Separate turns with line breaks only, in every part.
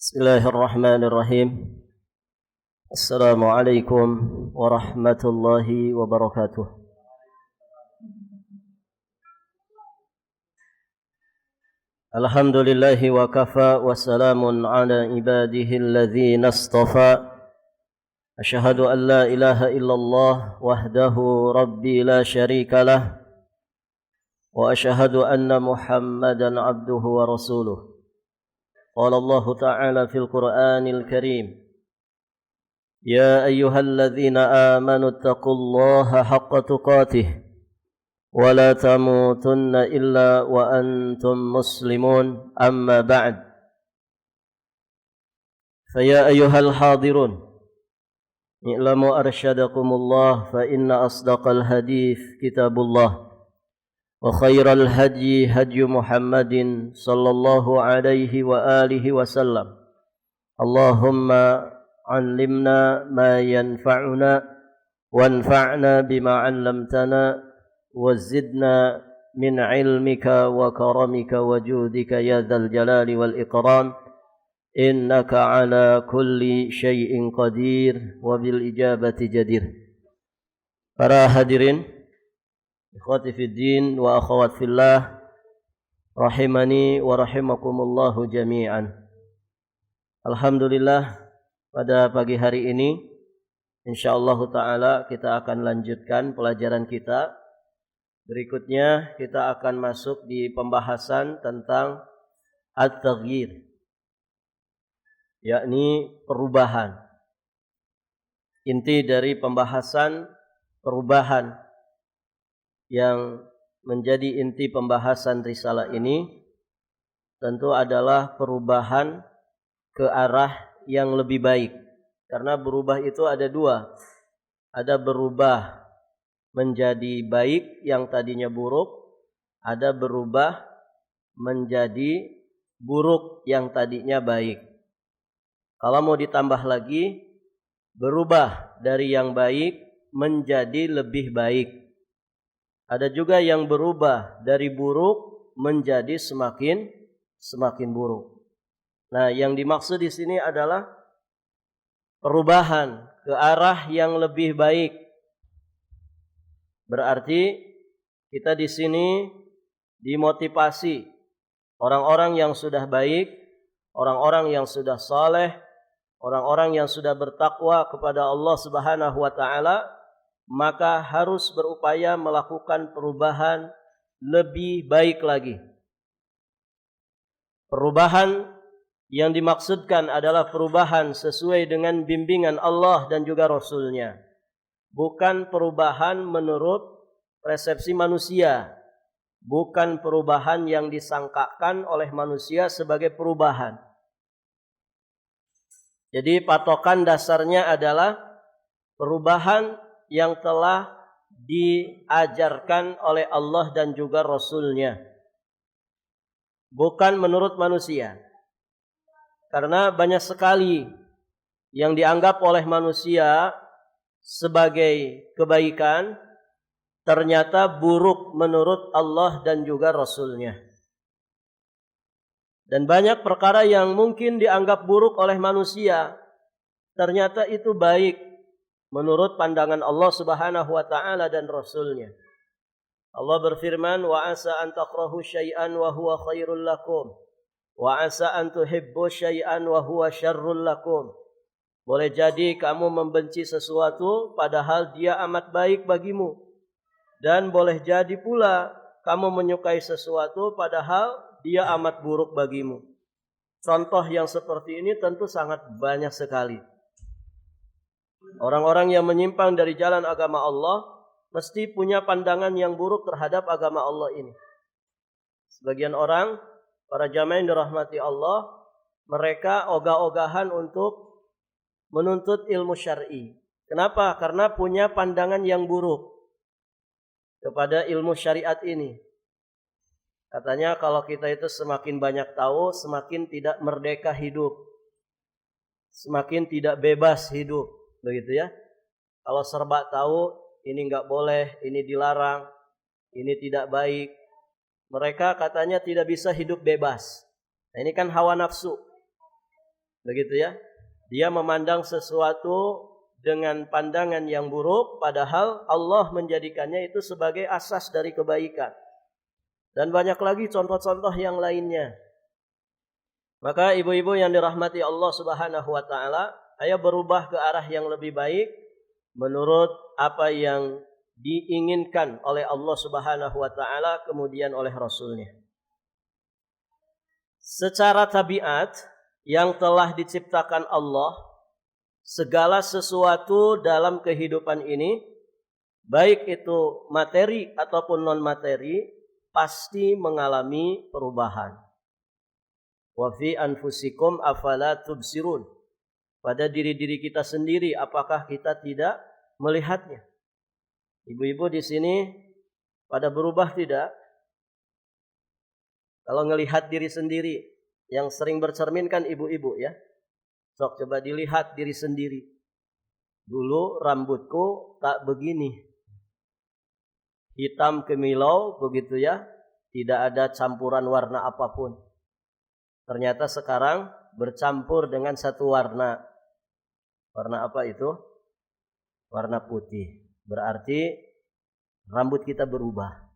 بسم الله الرحمن الرحيم. السلام عليكم ورحمة الله وبركاته. الحمد لله وكفى وسلام على عباده الذين اصطفى. أشهد أن لا إله إلا الله وحده ربي لا شريك له وأشهد أن محمدا عبده ورسوله. قال الله تعالى في القرآن الكريم: يا أيها الذين آمنوا اتقوا الله حق تقاته ولا تموتن إلا وأنتم مسلمون. أما بعد، فيا أيها الحاضرون اعلموا أرشدكم الله فإن أصدق الحديث كتاب الله وخير الهدي هدي محمد صلى الله عليه وآله وسلم. اللهم علمنا ما ينفعنا وانفعنا بما علمتنا وزدنا من علمك وكرمك وجودك يا ذا الجلال والإكرام إنك على كل شيء قدير وبالإجابة جدير. Para hadirin, ikhwati fiddin wa akhwat fillah, rahimani wa rahimakumullahu jami'an. Alhamdulillah, pada pagi hari ini insyaallah ta'ala kita akan lanjutkan pelajaran kita. Berikutnya kita akan masuk di pembahasan tentang at-taghyir, yakni perubahan. Inti dari pembahasan perubahan yang menjadi inti pembahasan risalah ini tentu adalah perubahan ke arah yang lebih baik. Karena berubah itu ada dua. Ada berubah menjadi baik yang tadinya buruk, ada berubah menjadi buruk yang tadinya baik. Kalau mau ditambah lagi, berubah dari yang baik menjadi lebih baik. Ada juga yang berubah dari buruk menjadi semakin buruk. Nah, yang dimaksud di sini adalah perubahan ke arah yang lebih baik. Berarti kita di sini dimotivasi orang-orang yang sudah baik, orang-orang yang sudah saleh, orang-orang yang sudah bertakwa kepada Allah Subhanahu wa taala, maka harus berupaya melakukan perubahan lebih baik lagi. Perubahan yang dimaksudkan adalah perubahan sesuai dengan bimbingan Allah dan juga Rasul-Nya. Bukan perubahan menurut persepsi manusia. Bukan perubahan yang disangkakan oleh manusia sebagai perubahan. Jadi patokan dasarnya adalah perubahan yang telah diajarkan oleh Allah dan juga Rasul-Nya. Bukan menurut manusia. Karena banyak sekali yang dianggap oleh manusia sebagai kebaikan, ternyata buruk menurut Allah dan juga Rasul-Nya. Dan banyak perkara yang mungkin dianggap buruk oleh manusia, ternyata itu baik menurut pandangan Allah Subhanahu wa taala dan Rasul-Nya. Allah berfirman, "Wa asa an takrahu syai'an wa huwa khairul lakum, wa asa an tuhibbu syai'an wa huwa syarrul lakum." Boleh jadi kamu membenci sesuatu padahal dia amat baik bagimu, dan boleh jadi pula kamu menyukai sesuatu padahal dia amat buruk bagimu. Contoh yang seperti ini tentu sangat banyak sekali. Orang-orang yang menyimpang dari jalan agama Allah mesti punya pandangan yang buruk terhadap agama Allah ini. Sebagian orang, para jamaah yang dirahmati Allah, mereka ogah-ogahan untuk menuntut ilmu syar'i. Kenapa? Karena punya pandangan yang buruk kepada ilmu syariat ini. Katanya kalau kita itu semakin banyak tahu, semakin tidak merdeka hidup. Semakin tidak bebas hidup. Begitu ya. Kalau serba tahu, ini enggak boleh, ini dilarang, ini tidak baik. Mereka katanya tidak bisa hidup bebas. Nah, ini kan hawa nafsu. begitu ya. Dia memandang sesuatu dengan pandangan yang buruk, padahal Allah menjadikannya itu sebagai asas dari kebaikan. Dan banyak lagi contoh-contoh yang lainnya. Maka ibu-ibu yang dirahmati Allah Subhanahu wa taala, ayo berubah ke arah yang lebih baik menurut apa yang diinginkan oleh Allah Subhanahu wa taala kemudian oleh Rasulnya. Secara tabiat yang telah diciptakan Allah, segala sesuatu dalam kehidupan ini, baik itu materi ataupun non-materi, pasti mengalami perubahan. Wa fi anfusikum afala tubsirun. Pada diri-diri kita sendiri, apakah kita tidak melihatnya? Ibu-ibu di sini pada berubah tidak? Kalau ngelihat diri sendiri, yang sering bercermin kan ibu-ibu ya. Sok coba dilihat diri sendiri. Dulu rambutku tak begini. Hitam kemilau begitu ya. Tidak ada campuran warna apapun. Ternyata sekarang bercampur dengan satu warna. Warna apa itu? Warna putih. Berarti rambut kita berubah.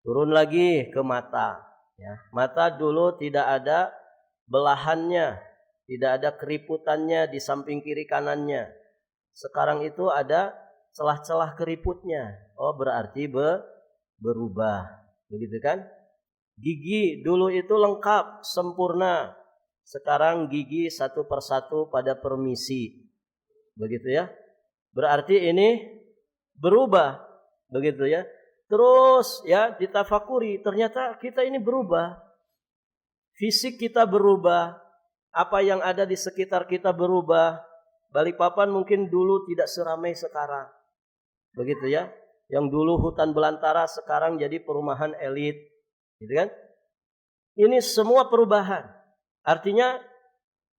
Turun lagi ke mata. Ya. Mata dulu tidak ada belahannya. Tidak ada keriputannya di samping kiri kanannya. Sekarang itu ada celah-celah keriputnya. Oh berarti berubah. Begitu kan? Gigi dulu itu lengkap, sempurna. Sekarang gigi satu persatu pada permisi. Begitu ya. Berarti ini berubah. Begitu ya. Terus ya ditafakuri, ternyata kita ini berubah. Fisik kita berubah. Apa yang ada di sekitar kita berubah. Balikpapan mungkin dulu tidak seramai sekarang. Begitu ya. Yang dulu hutan belantara sekarang jadi perumahan elit. Gitu kan? Ini semua perubahan. Artinya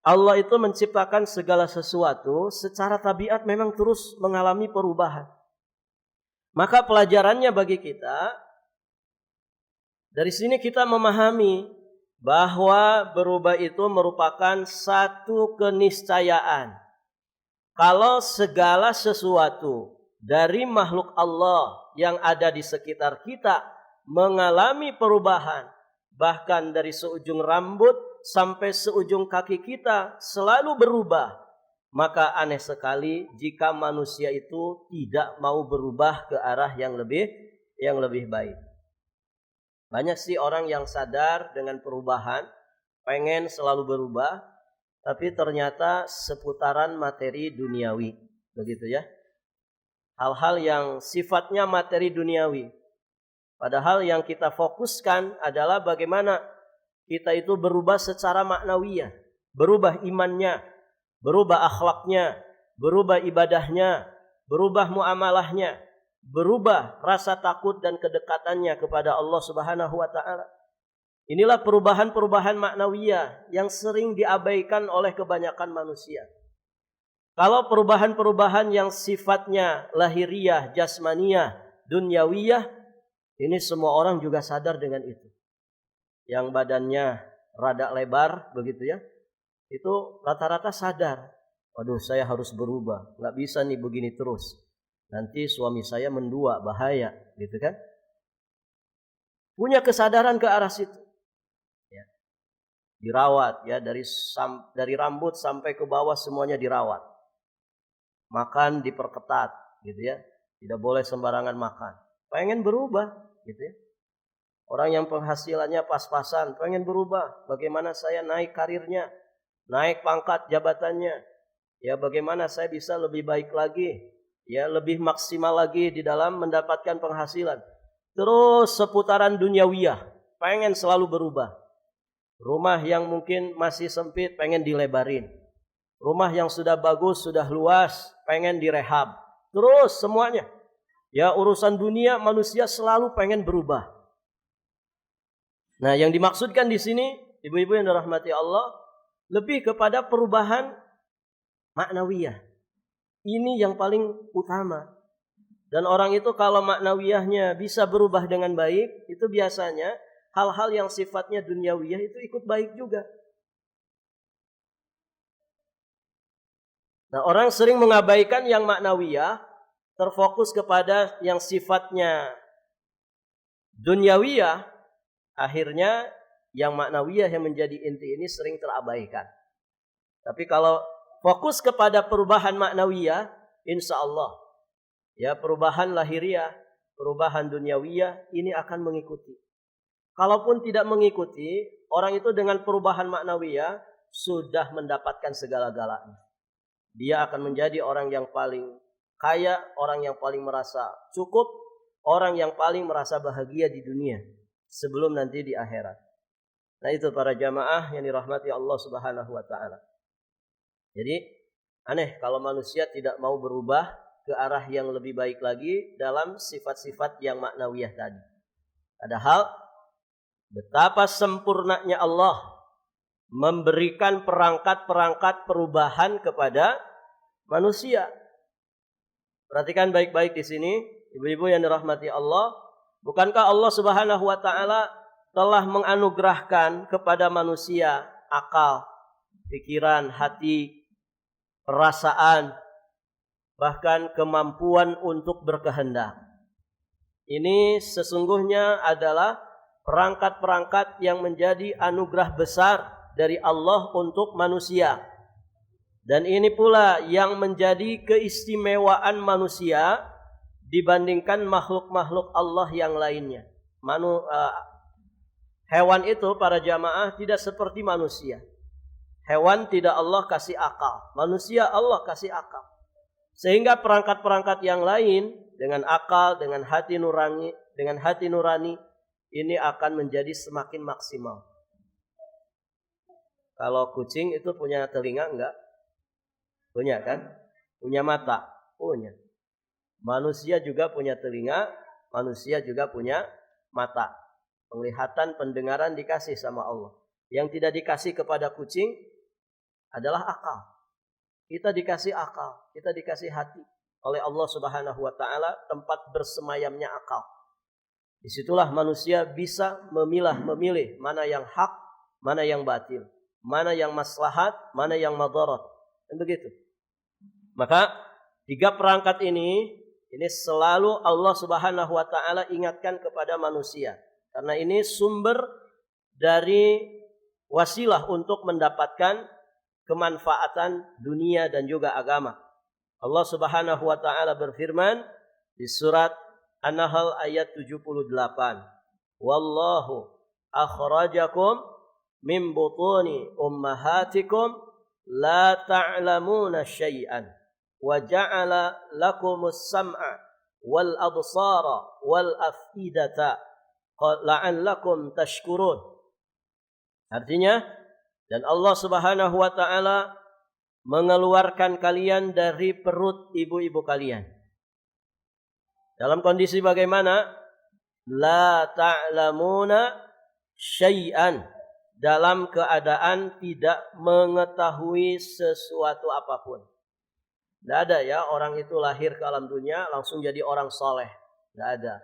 Allah itu menciptakan segala sesuatu secara tabiat memang terus mengalami perubahan. Maka pelajarannya bagi kita, dari sini kita memahami bahwa berubah itu merupakan satu keniscayaan. Kalau segala sesuatu dari makhluk Allah yang ada di sekitar kita mengalami perubahan, bahkan dari seujung rambut sampai seujung kaki kita selalu berubah, maka aneh sekali jika manusia itu tidak mau berubah ke arah yang lebih baik. Banyak sih orang yang sadar dengan perubahan, pengen selalu berubah, tapi ternyata seputaran materi duniawi, begitu ya. Hal-hal yang sifatnya materi duniawi. Padahal yang kita fokuskan adalah bagaimana kita itu berubah secara maknawiyah. Berubah imannya, berubah akhlaknya, berubah ibadahnya, berubah muamalahnya, berubah rasa takut dan kedekatannya kepada Allah Subhanahu wa taala. Inilah perubahan-perubahan maknawiyah yang sering diabaikan oleh kebanyakan manusia. Kalau perubahan-perubahan yang sifatnya lahiriah, jasmaniyah, dunyawiyah, ini semua orang juga sadar dengan itu. Yang badannya rada lebar begitu ya. Itu rata-rata sadar. Waduh, saya harus berubah. Nggak bisa nih begini terus. Nanti suami saya mendua, bahaya, gitu kan? Punya kesadaran ke arah situ. Ya. Dirawat ya, dari rambut sampai ke bawah semuanya dirawat. Makan diperketat, gitu ya. Tidak boleh sembarangan makan. Pengen berubah, gitu ya. Orang yang penghasilannya pas-pasan, pengen berubah. Bagaimana saya naik karirnya, naik pangkat jabatannya. Ya, bagaimana saya bisa lebih baik lagi, ya, lebih maksimal lagi di dalam mendapatkan penghasilan. Terus seputaran duniawiyah, pengen selalu berubah. Rumah yang mungkin masih sempit, pengen dilebarin. Rumah yang sudah bagus, sudah luas, pengen direhab. Terus semuanya. Ya, urusan dunia manusia selalu pengen berubah. Nah, yang dimaksudkan di sini, ibu-ibu yang dirahmati Allah, lebih kepada perubahan maknawiyah. Ini yang paling utama. Dan orang itu kalau maknawiyahnya bisa berubah dengan baik, itu biasanya hal-hal yang sifatnya dunyawiyah itu ikut baik juga. Nah, orang sering mengabaikan yang maknawiyah, terfokus kepada yang sifatnya dunyawiyah, akhirnya yang maknawiyah yang menjadi inti ini sering terabaikan. Tapi kalau fokus kepada perubahan maknawiyah, insya Allah ya perubahan lahiriah, perubahan dunyawiyah ini akan mengikuti. Kalaupun tidak mengikuti, orang itu dengan perubahan maknawiyah sudah mendapatkan segala-galanya. Dia akan menjadi orang yang paling kaya, orang yang paling merasa cukup, orang yang paling merasa bahagia di dunia sebelum nanti di akhirat. Nah, itu para jamaah yang dirahmati Allah Subhanahu wa taala. Jadi aneh kalau manusia tidak mau berubah ke arah yang lebih baik lagi dalam sifat-sifat yang maknawiyah tadi. Padahal betapa sempurnanya Allah memberikan perangkat-perangkat perubahan kepada manusia. Perhatikan baik-baik di sini, ibu-ibu yang dirahmati Allah. Bukankah Allah Subhanahu wa taala telah menganugerahkan kepada manusia akal, pikiran, hati, perasaan, bahkan kemampuan untuk berkehendak. Ini sesungguhnya adalah perangkat-perangkat yang menjadi anugerah besar dari Allah untuk manusia. Dan ini pula yang menjadi keistimewaan manusia dibandingkan makhluk-makhluk Allah yang lainnya. Hewan itu para jamaah tidak seperti manusia. Hewan tidak Allah kasih akal, manusia Allah kasih akal. Sehingga perangkat-perangkat yang lain dengan akal, dengan hati nurani ini akan menjadi semakin maksimal. Kalau kucing itu punya telinga enggak? Punya kan? Punya mata? Punya. Manusia juga punya telinga, manusia juga punya mata. Penglihatan, pendengaran dikasih sama Allah. Yang tidak dikasih kepada kucing adalah akal. Kita dikasih akal, kita dikasih hati oleh Allah Subhanahu wa taala, tempat bersemayamnya akal. Disitulah manusia bisa memilih mana yang hak, mana yang batil, mana yang maslahat, mana yang madarat. Dan begitu. Maka tiga perangkat ini selalu Allah Subhanahu wa taala ingatkan kepada manusia. Karena ini sumber dari wasilah untuk mendapatkan kemanfaatan dunia dan juga agama. Allah Subhanahu wa taala berfirman di surat An-Nahl ayat 78. Wallahu akhrajakum min butuni ummahatikum la ta'lamuna syai'an wa ja'ala lakumus sam'a wal absara wal afidata la'allakum tashkurun. Artinya, dan Allah Subhanahu wa taala mengeluarkan kalian dari perut ibu-ibu kalian. Dalam kondisi bagaimana? La ta'lamuna syai'an. Dalam keadaan tidak mengetahui sesuatu apapun. Tidak ada ya orang itu lahir ke alam dunia langsung jadi orang soleh. Tidak ada.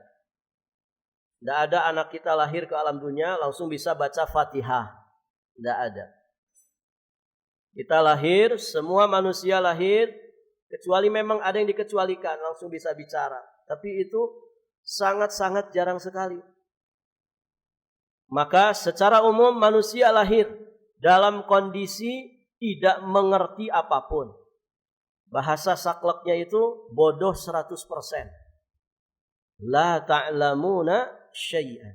Tidak ada anak kita lahir ke alam dunia langsung bisa baca Fatihah. Tidak ada. Kita lahir, semua manusia lahir, kecuali memang ada yang dikecualikan, langsung bisa bicara. Tapi itu sangat-sangat jarang sekali. Maka secara umum manusia lahir dalam kondisi tidak mengerti apapun. Bahasa sakleknya itu bodoh 100%. La ta'lamuna syai'an.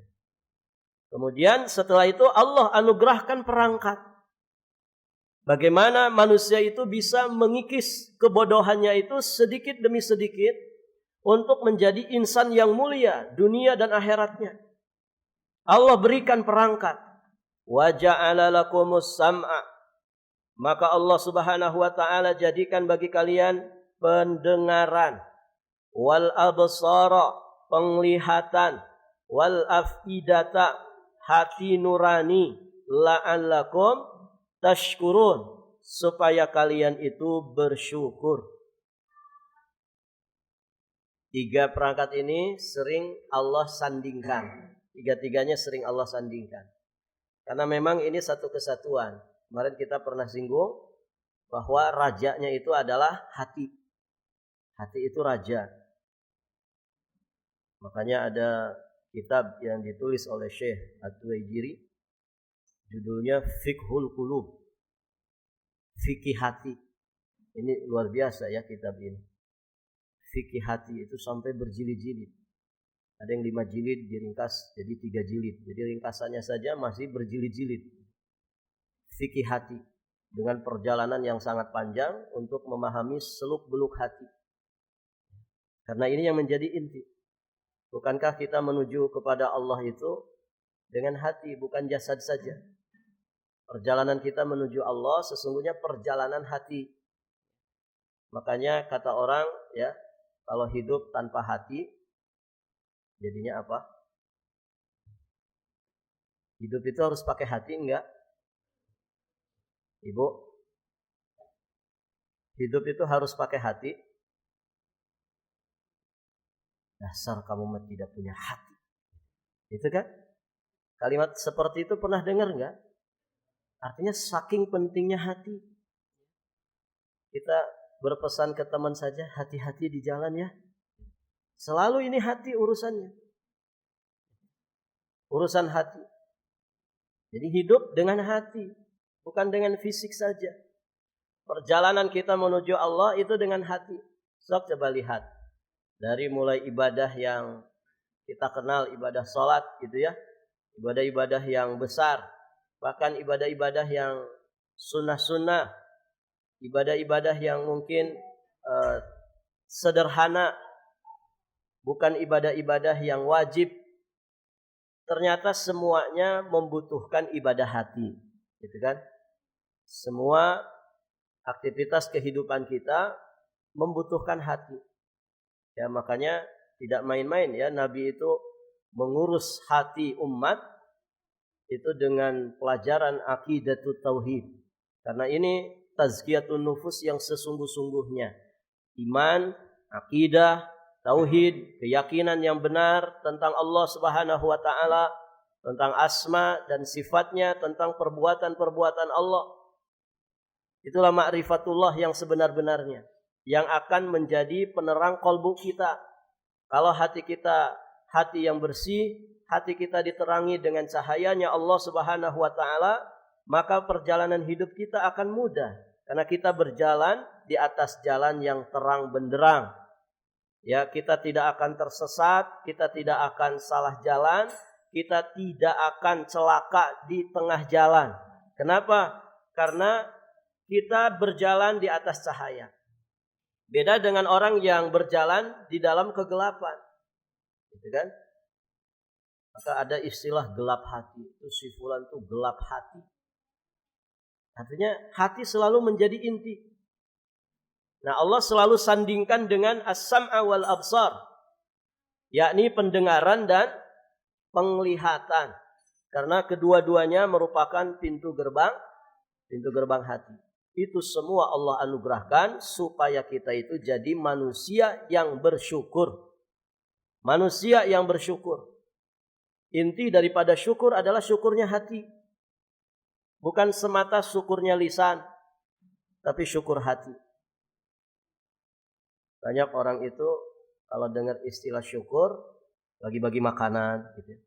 Kemudian setelah itu Allah anugerahkan perangkat. Bagaimana manusia itu bisa mengikis kebodohannya itu sedikit demi sedikit untuk menjadi insan yang mulia dunia dan akhiratnya. Allah berikan perangkat. Wa ja'ala lakumus sam'a. Maka Allah Subhanahu wa taala jadikan bagi kalian pendengaran, wal absara, penglihatan, wal afidata, hati nurani, la'allakum tashkurun, supaya kalian itu bersyukur. Tiga perangkat ini sering Allah sandingkan. Tiga-tiganya sering Allah sandingkan. Karena memang ini satu kesatuan. Kemarin kita pernah singgung bahwa rajanya itu adalah hati. Hati itu raja. Makanya ada kitab yang ditulis oleh Syekh At-Tuwaijiri, judulnya Fiqhul Qulub, fikih hati. Ini luar biasa ya kitab ini. Fikih hati itu sampai berjilid-jilid. Ada yang 5 jilid diringkas jadi 3 jilid. Jadi ringkasannya saja masih berjilid-jilid. Fikih hati dengan perjalanan yang sangat panjang untuk memahami seluk-beluk hati. Karena ini yang menjadi inti. Bukankah kita menuju kepada Allah itu dengan hati, bukan jasad saja. Perjalanan kita menuju Allah sesungguhnya perjalanan hati. Makanya kata orang ya, kalau hidup tanpa hati jadinya apa? Hidup itu harus pakai hati enggak? Ibu, hidup itu harus pakai hati. Dasar kamu tidak punya hati. Itu kan? Kalimat seperti itu pernah dengar enggak? Artinya saking pentingnya hati. Kita berpesan ke teman saja, hati-hati di jalan ya. Selalu ini hati urusannya. Urusan hati. Jadi hidup dengan hati, bukan dengan fisik saja. Perjalanan kita menuju Allah itu dengan hati. Sok coba lihat. Dari mulai ibadah yang kita kenal, ibadah sholat gitu ya. Ibadah-ibadah yang besar. Bahkan ibadah-ibadah yang sunnah-sunnah. Ibadah-ibadah yang mungkin sederhana. Bukan ibadah-ibadah yang wajib. Ternyata semuanya membutuhkan ibadah hati. Gitu kan? Semua aktivitas kehidupan kita membutuhkan hati. Ya makanya tidak main-main ya, Nabi itu mengurus hati umat itu dengan pelajaran aqidatut tauhid. Karena ini tazkiyatun nufus yang sesungguh-sungguhnya. Iman, akidah, tauhid, keyakinan yang benar tentang Allah Subhanahu wa taala, tentang asma dan sifatnya, tentang perbuatan-perbuatan Allah. Itulah ma'rifatullah yang sebenar-benarnya, yang akan menjadi penerang qalbu kita. Kalau hati kita hati yang bersih, hati kita diterangi dengan cahayanya Allah Subhanahu wa taala, maka perjalanan hidup kita akan mudah karena kita berjalan di atas jalan yang terang benderang. Ya, kita tidak akan tersesat, kita tidak akan salah jalan, kita tidak akan celaka di tengah jalan. Kenapa? Karena kita berjalan di atas cahaya. Beda dengan orang yang berjalan di dalam kegelapan. Gitu kan? Maka ada istilah gelap hati. Itu si fulan itu gelap hati. Artinya hati selalu menjadi inti. Nah, Allah selalu sandingkan dengan as-sam'a wal absar, yakni pendengaran dan penglihatan. Karena kedua-duanya merupakan pintu gerbang hati. Itu semua Allah anugerahkan supaya kita itu jadi manusia yang bersyukur. Manusia yang bersyukur. Inti daripada syukur adalah syukurnya hati. Bukan semata syukurnya lisan, tapi syukur hati. Banyak orang itu kalau dengar istilah syukur, bagi-bagi makanan, gitu,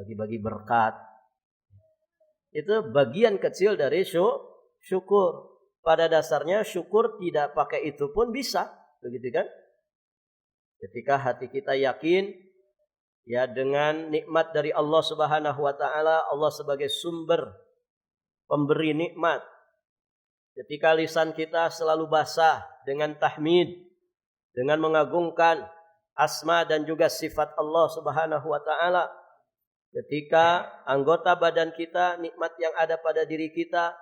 bagi-bagi berkat. Itu bagian kecil dari syukur. Pada dasarnya syukur tidak pakai itu pun bisa, begitu kan? Ketika hati kita yakin ya dengan nikmat dari Allah Subhanahu wa taala, Allah sebagai sumber pemberi nikmat. Ketika lisan kita selalu basah dengan tahmid, dengan mengagungkan asma dan juga sifat Allah Subhanahu wa taala. Ketika anggota badan kita, nikmat yang ada pada diri kita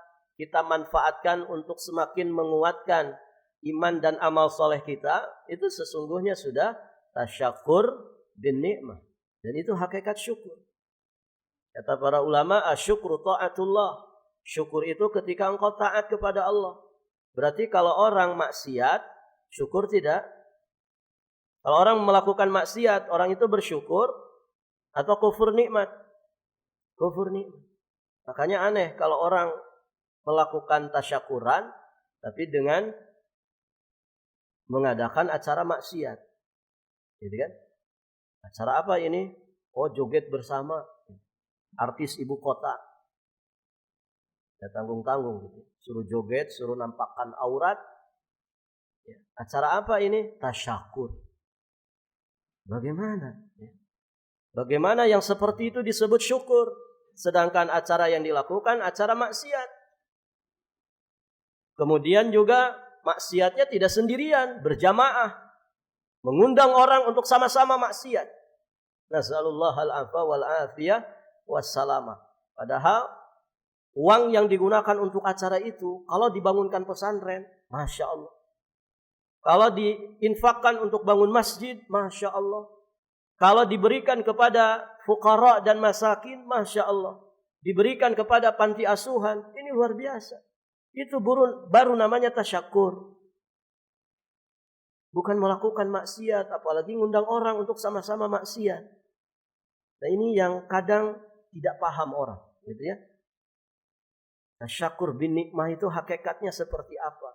manfaatkan untuk semakin menguatkan iman dan amal soleh kita, itu sesungguhnya sudah tasyakur bin nikmah. Dan itu hakikat syukur. Kata para ulama, asyukru ta'atullah. Syukur itu ketika engkau taat kepada Allah. Berarti kalau orang maksiat, syukur tidak. Kalau orang melakukan maksiat, orang itu bersyukur atau kufur nikmat? Kufur nikmat. Makanya aneh kalau orang melakukan tasyakuran, tapi dengan mengadakan acara maksiat. Gitu kan? Acara apa ini? Oh, joget bersama artis ibu kota. Ya, tanggung-tanggung gitu. Suruh joget, suruh nampakkan aurat. Ya. Acara apa ini? Tasyakur. Bagaimana? Ya. Bagaimana yang seperti itu disebut syukur? Sedangkan acara yang dilakukan acara maksiat. Kemudian juga maksiatnya tidak sendirian, berjamaah. Mengundang orang untuk sama-sama maksiat. Nasallallahu al-afwa wal afiyah wassalamah. Padahal uang yang digunakan untuk acara itu, kalau dibangunkan pesantren, Masya Allah. Kalau diinfakkan untuk bangun masjid, Masya Allah. Kalau diberikan kepada fuqara dan masakin, Masya Allah. Diberikan kepada panti asuhan, ini luar biasa. Itu baru namanya tasyakur. Bukan melakukan maksiat, apalagi ngundang orang untuk sama-sama maksiat. Nah, ini yang kadang tidak paham orang, gitu ya. Tasyakur bin nikmah itu hakikatnya seperti apa?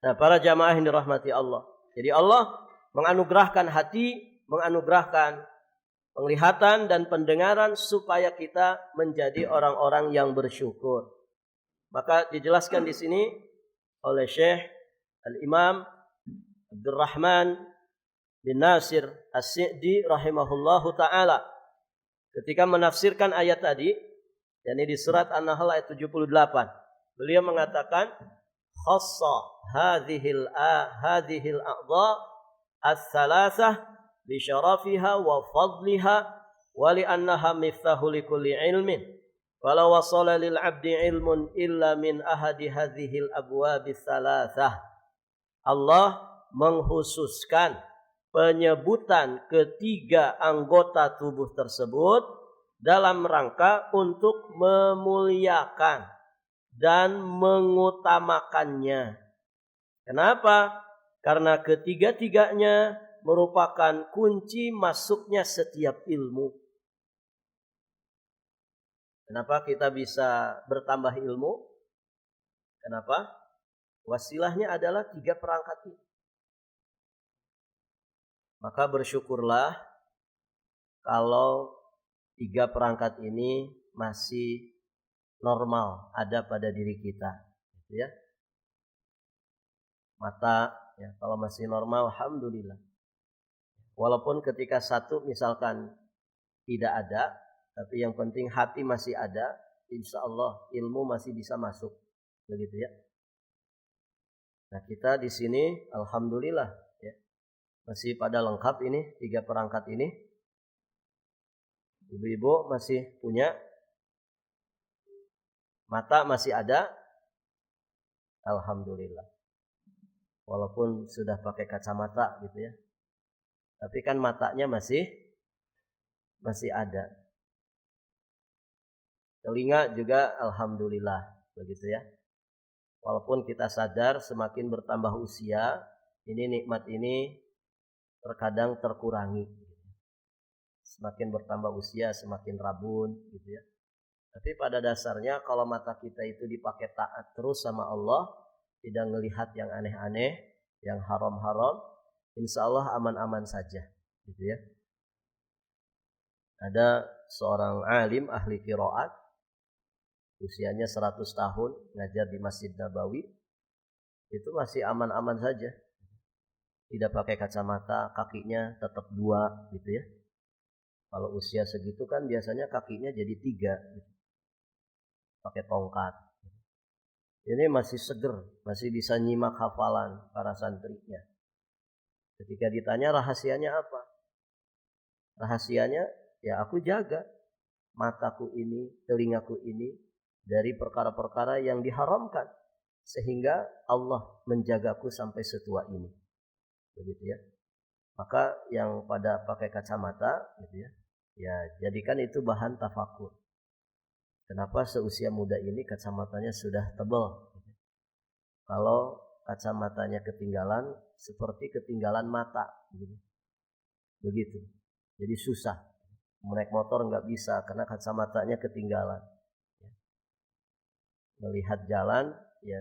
Nah, para jamaah yang dirahmati Allah. Jadi Allah menganugerahkan hati, menganugerahkan penglihatan dan pendengaran supaya kita menjadi orang-orang yang bersyukur. Maka dijelaskan di sini oleh Syekh Al-Imam Abdurrahman bin Nasir As-Sa'di rahimahullahu ta'ala. Ketika menafsirkan ayat tadi, yakni di surat An-Nahl ayat 78. Beliau mengatakan, khassa hadhil a'dha as-salasah bi syarafiha wa fadliha wa li annaha miftahu li kulli ilmin. Fala wasala lil 'abdi ilmun illa min ahadi hadhil abwab as-salasah. Allah menghususkan penyebutan ketiga anggota tubuh tersebut dalam rangka untuk memuliakan dan mengutamakannya. Kenapa? Karena ketiga-tiganya merupakan kunci masuknya setiap ilmu. Kenapa kita bisa bertambah ilmu? Kenapa? Wasilahnya adalah 3 perangkat ini. Maka bersyukurlah kalau 3 perangkat ini masih normal ada pada diri kita, gitu ya. Mata, ya, kalau masih normal, alhamdulillah. Walaupun ketika satu misalkan tidak ada, tapi yang penting hati masih ada, insya Allah ilmu masih bisa masuk, begitu ya. Nah, kita di sini, alhamdulillah, ya, masih pada lengkap ini 3 perangkat ini. Ibu-ibu masih punya, mata masih ada, alhamdulillah. Walaupun sudah pakai kacamata gitu ya. Tapi kan matanya masih ada. Telinga juga alhamdulillah begitu ya. Walaupun kita sadar semakin bertambah usia, ini nikmat ini terkadang terkurangi. Semakin bertambah usia semakin rabun gitu ya. Tapi pada dasarnya kalau mata kita itu dipakai taat terus sama Allah, tidak melihat yang aneh-aneh, yang haram-haram, insya Allah aman-aman saja, gitu ya. Ada seorang alim ahli qiraat, usianya 100 tahun, ngajar di Masjid Nabawi, itu masih aman-aman saja. Tidak pakai kacamata, kakinya tetap 2, gitu ya. Kalau usia segitu kan biasanya kakinya jadi 3, gitu. Pakai tongkat. Ini masih seger, masih bisa nyimak hafalan para santrinya. Ketika ditanya rahasianya apa? Rahasianya, ya aku jaga mataku ini, telingaku ini dari perkara-perkara yang diharamkan. Sehingga Allah menjagaku sampai setua ini. Begitu ya. Maka yang pada pakai kacamata, gitu ya, ya jadikan itu bahan tafakur. Kenapa seusia muda ini kacamatanya sudah tebal? Kalau kacamatanya ketinggalan, seperti ketinggalan mata, begitu. Jadi susah. Naik motor nggak bisa karena kacamatanya ketinggalan. melihat jalan ya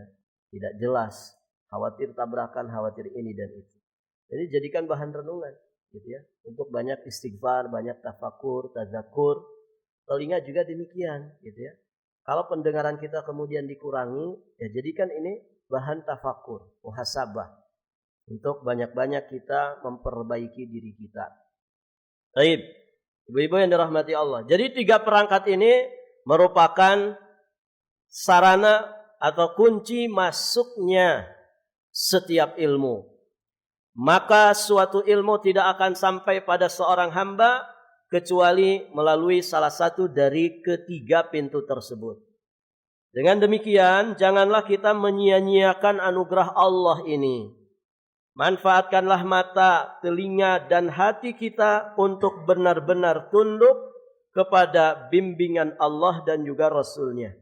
tidak jelas, khawatir tabrakan, khawatir ini dan itu. Jadi jadikan bahan renungan gitu ya, untuk banyak istighfar, banyak tafakur, tadzakur. Telinga juga demikian gitu ya. Kalau pendengaran kita kemudian dikurangi, ya jadikan ini bahan tafakur, muhasabah, untuk banyak-banyak kita memperbaiki diri kita. Baik, ibu-ibu yang dirahmati Allah. Jadi 3 perangkat ini merupakan sarana atau kunci masuknya setiap ilmu. Maka suatu ilmu tidak akan sampai pada seorang hamba kecuali melalui salah satu dari ketiga pintu tersebut. Dengan demikian, janganlah kita menyia-nyiakan anugerah Allah ini. Manfaatkanlah mata, telinga, dan hati kita untuk benar-benar tunduk kepada bimbingan Allah dan juga Rasul-Nya.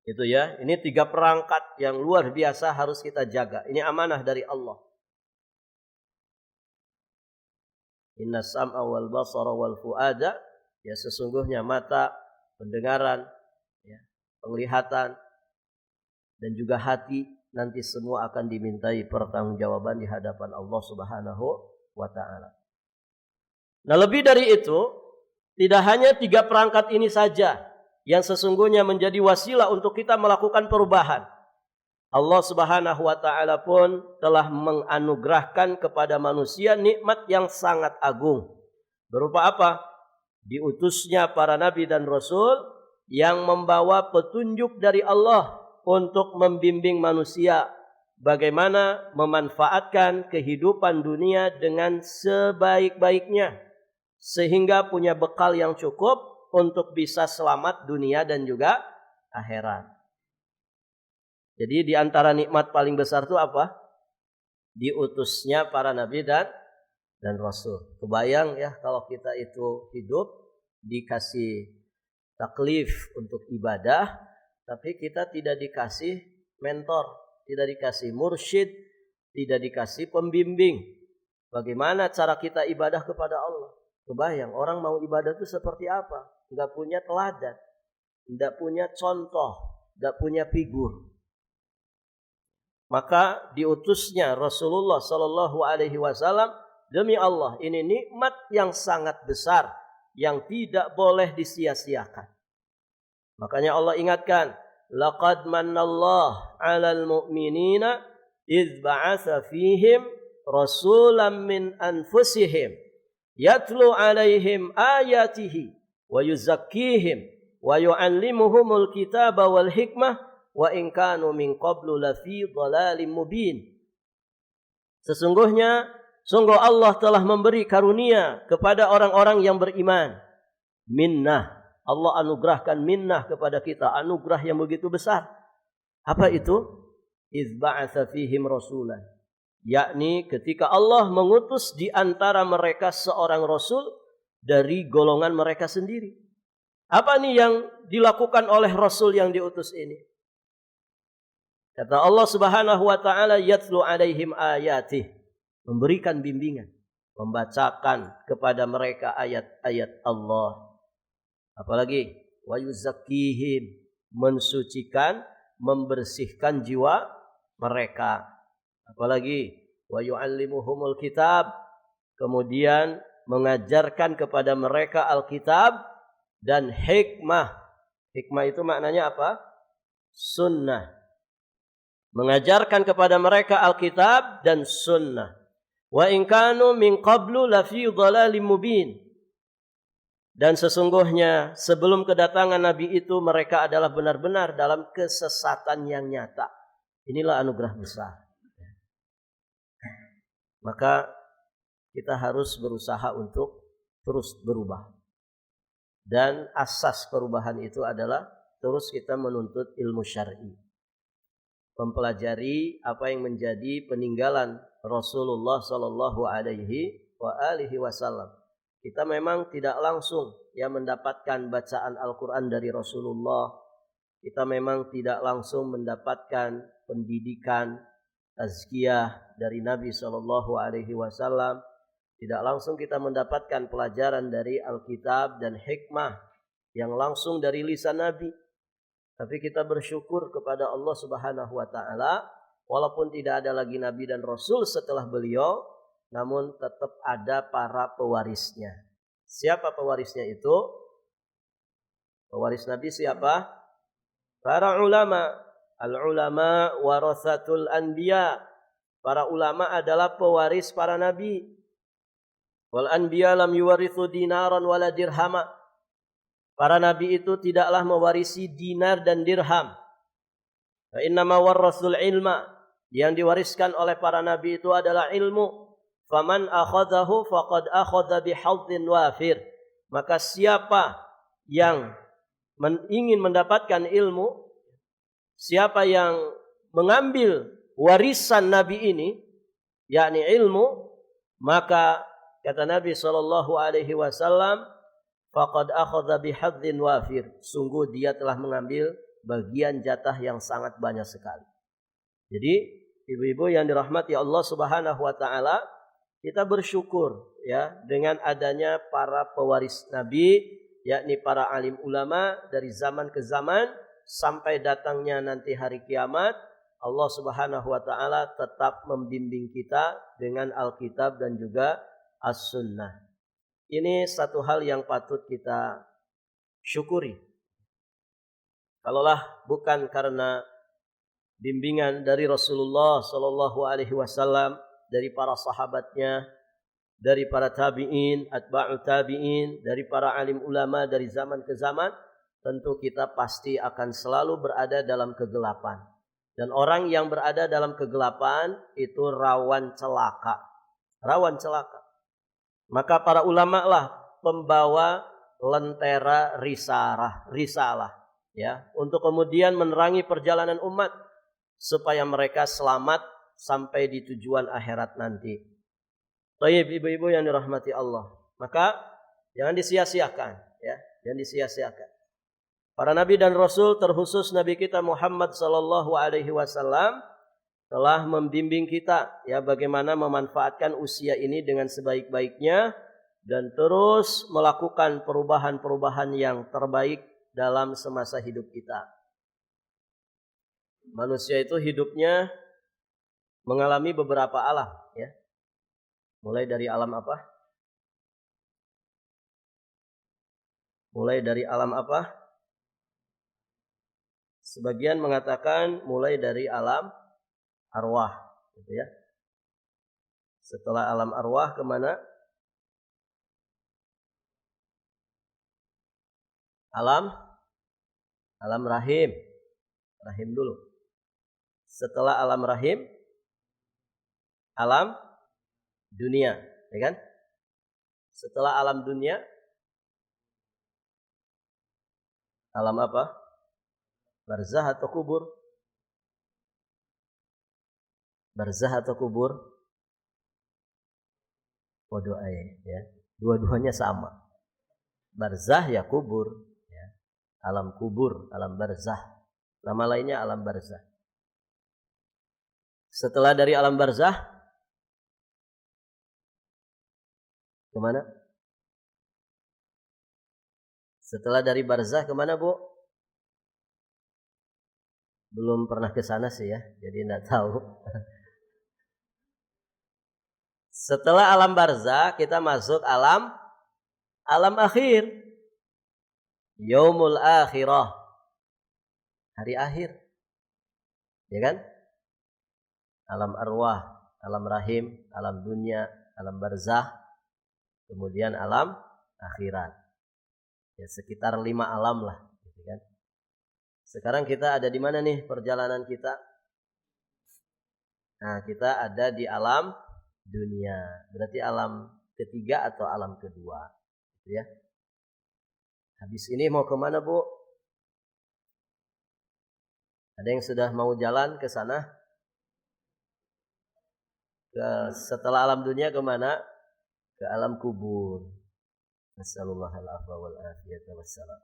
Itu ya, ini 3 perangkat yang luar biasa harus kita jaga. Ini amanah dari Allah. Inna sam'a wal basara wal fuada, ya sesungguhnya mata, pendengaran, ya, penglihatan, dan juga hati nanti semua akan dimintai pertanggungjawaban di hadapan Allah Subhanahu wa taala. Nah, lebih dari itu, tidak hanya 3 perangkat ini saja yang sesungguhnya menjadi wasilah untuk kita melakukan perubahan. Allah Subhanahu wa taala pun telah menganugerahkan kepada manusia nikmat yang sangat agung. Berupa apa? Diutusnya para nabi dan rasul yang membawa petunjuk dari Allah untuk membimbing manusia bagaimana memanfaatkan kehidupan dunia dengan sebaik-baiknya sehingga punya bekal yang cukup untuk bisa selamat dunia dan juga akhirat. Jadi di antara nikmat paling besar itu apa? Diutusnya para nabi dan rasul. Kebayang ya kalau kita itu hidup dikasih taklif untuk ibadah, tapi kita tidak dikasih mentor, tidak dikasih mursyid, tidak dikasih pembimbing. Bagaimana cara kita ibadah kepada Allah? Kebayang orang mau ibadah itu seperti apa? Enggak punya teladan, enggak punya contoh, enggak punya figur. Maka diutusnya Rasulullah sallallahu alaihi wasallam, demi Allah, ini nikmat yang sangat besar yang tidak boleh disia-siakan. Makanya Allah ingatkan, laqad mannallahu 'alal mu'minina idz ba'atsa fihim rasulan min anfusihim yatlu 'alaihim ayatihi wa yuzakkihim wa yu'allimuhumul kitaba wal hikmah wa in kanu min qablu lafi dhalalim mubin. Sungguh Allah telah memberi karunia kepada orang-orang yang beriman. Minnah, Allah anugerahkan minnah kepada kita, anugerah yang begitu besar. Apa itu? Iz ba'atsa fihim rasulan, yakni ketika Allah mengutus di antara mereka seorang rasul dari golongan mereka sendiri. Apa nih yang dilakukan oleh rasul yang diutus ini? Kata Allah Subhanahu wa taala, yatlu 'alaihim ayatih, memberikan bimbingan, membacakan kepada mereka ayat-ayat Allah. Apalagi wa yuzakkihim, mensucikan, membersihkan jiwa mereka. Apalagi wa yu'allimuhumul kitab, kemudian mengajarkan kepada mereka Alkitab dan hikmah. Hikmah itu maknanya apa? Sunnah. Mengajarkan kepada mereka Alkitab dan sunnah. Wa in kanu min qablu lafi dhalalim mubin. Dan sesungguhnya sebelum kedatangan Nabi itu mereka adalah benar-benar dalam kesesatan yang nyata. Inilah anugerah besar. Maka kita harus berusaha untuk terus berubah. Dan asas perubahan itu adalah terus kita menuntut ilmu syar'i. Mempelajari apa yang menjadi peninggalan Rasulullah sallallahu alaihi wasallam. Kita memang tidak langsung mendapatkan bacaan Al-Qur'an dari Rasulullah. Kita memang tidak langsung mendapatkan pendidikan tazkiyah dari Nabi sallallahu alaihi wasallam. Tidak langsung kita mendapatkan pelajaran dari Alkitab dan hikmah yang langsung dari lisan Nabi. Tapi kita bersyukur kepada Allah Subhanahu wa taala, walaupun tidak ada lagi nabi dan rasul setelah beliau, namun tetap ada para pewarisnya. Siapa pewarisnya itu? Pewaris nabi siapa? Para ulama. Al-ulama warathatul anbiya. Para ulama adalah pewaris para nabi. Wal anbiya lam yuwarithu dinaran wala dirhama. Para nabi itu tidaklah mewarisi dinar dan dirham. Fa innama warasul ilma. Yang diwariskan oleh para nabi itu adalah ilmu. Faman akhadhahu faqad akhadha bihadhin wafir. Maka siapa yang ingin mendapatkan ilmu, siapa yang mengambil warisan nabi ini, yakni ilmu, maka kata Nabi SAW, faqad akhadha bihadhin wafir. Sungguh dia telah mengambil bagian jatah yang sangat banyak sekali. Jadi ibu-ibu yang dirahmati Allah Subhanahu wa taala, kita bersyukur ya dengan adanya para pewaris nabi, yakni para alim ulama dari zaman ke zaman sampai datangnya nanti hari kiamat. Allah Subhanahu wa taala tetap membimbing kita dengan Alkitab dan juga As-Sunnah. Ini satu hal yang patut kita syukuri. Kalaulah bukan karena bimbingan dari Rasulullah sallallahu alaihi wasallam, dari para sahabatnya, dari para tabi'in, atba'u tabi'in, dari para alim ulama dari zaman ke zaman, tentu kita pasti akan selalu berada dalam kegelapan. Dan orang yang berada dalam kegelapan itu rawan celaka. Rawan celaka. Maka para ulama lah pembawa lentera risalah ya, untuk kemudian menerangi perjalanan umat supaya mereka selamat sampai di tujuan akhirat nanti. Baik ibu-ibu yang dirahmati Allah, maka jangan disia-siakan ya, jangan disia-siakan. Para nabi dan rasul, terkhusus nabi kita Muhammad sallallahu alaihi wasallam, telah membimbing kita ya bagaimana memanfaatkan usia ini dengan sebaik-baiknya dan terus melakukan perubahan-perubahan yang terbaik dalam semasa hidup kita. Manusia itu hidupnya mengalami beberapa alam ya. Mulai dari alam apa? Mulai dari alam apa? Sebagian mengatakan mulai dari alam arwah, gitu ya. Setelah alam arwah kemana? Alam rahim. Rahim dulu. Setelah alam rahim, alam dunia, ya kan? Setelah alam dunia, alam apa? Barzah atau kubur? Barzah atau kubur? Waduh ya. Dua-duanya sama. Barzah ya kubur, ya. Alam kubur, alam barzah. Nama lainnya alam barzah. Setelah dari alam barzah kemana? Setelah dari barzah kemana, Bu? Belum pernah ke sana sih ya, jadi enggak tahu. Setelah alam barzah kita masuk alam akhir. Yaumul akhirah. Hari akhir. Ya kan? Alam arwah, alam rahim, alam dunia, alam barzah, kemudian alam akhirat. Ya sekitar 5 alam lah, gitu kan. Sekarang kita ada di mana nih perjalanan kita? Nah, kita ada di alam dunia. Berarti alam ketiga atau alam kedua, gitu ya. Habis ini mau kemana, Bu? Ada yang sudah mau jalan ke sana? Setelah alam dunia kemana? Ke alam kubur. Nasallallahu wal afiyata wassalam.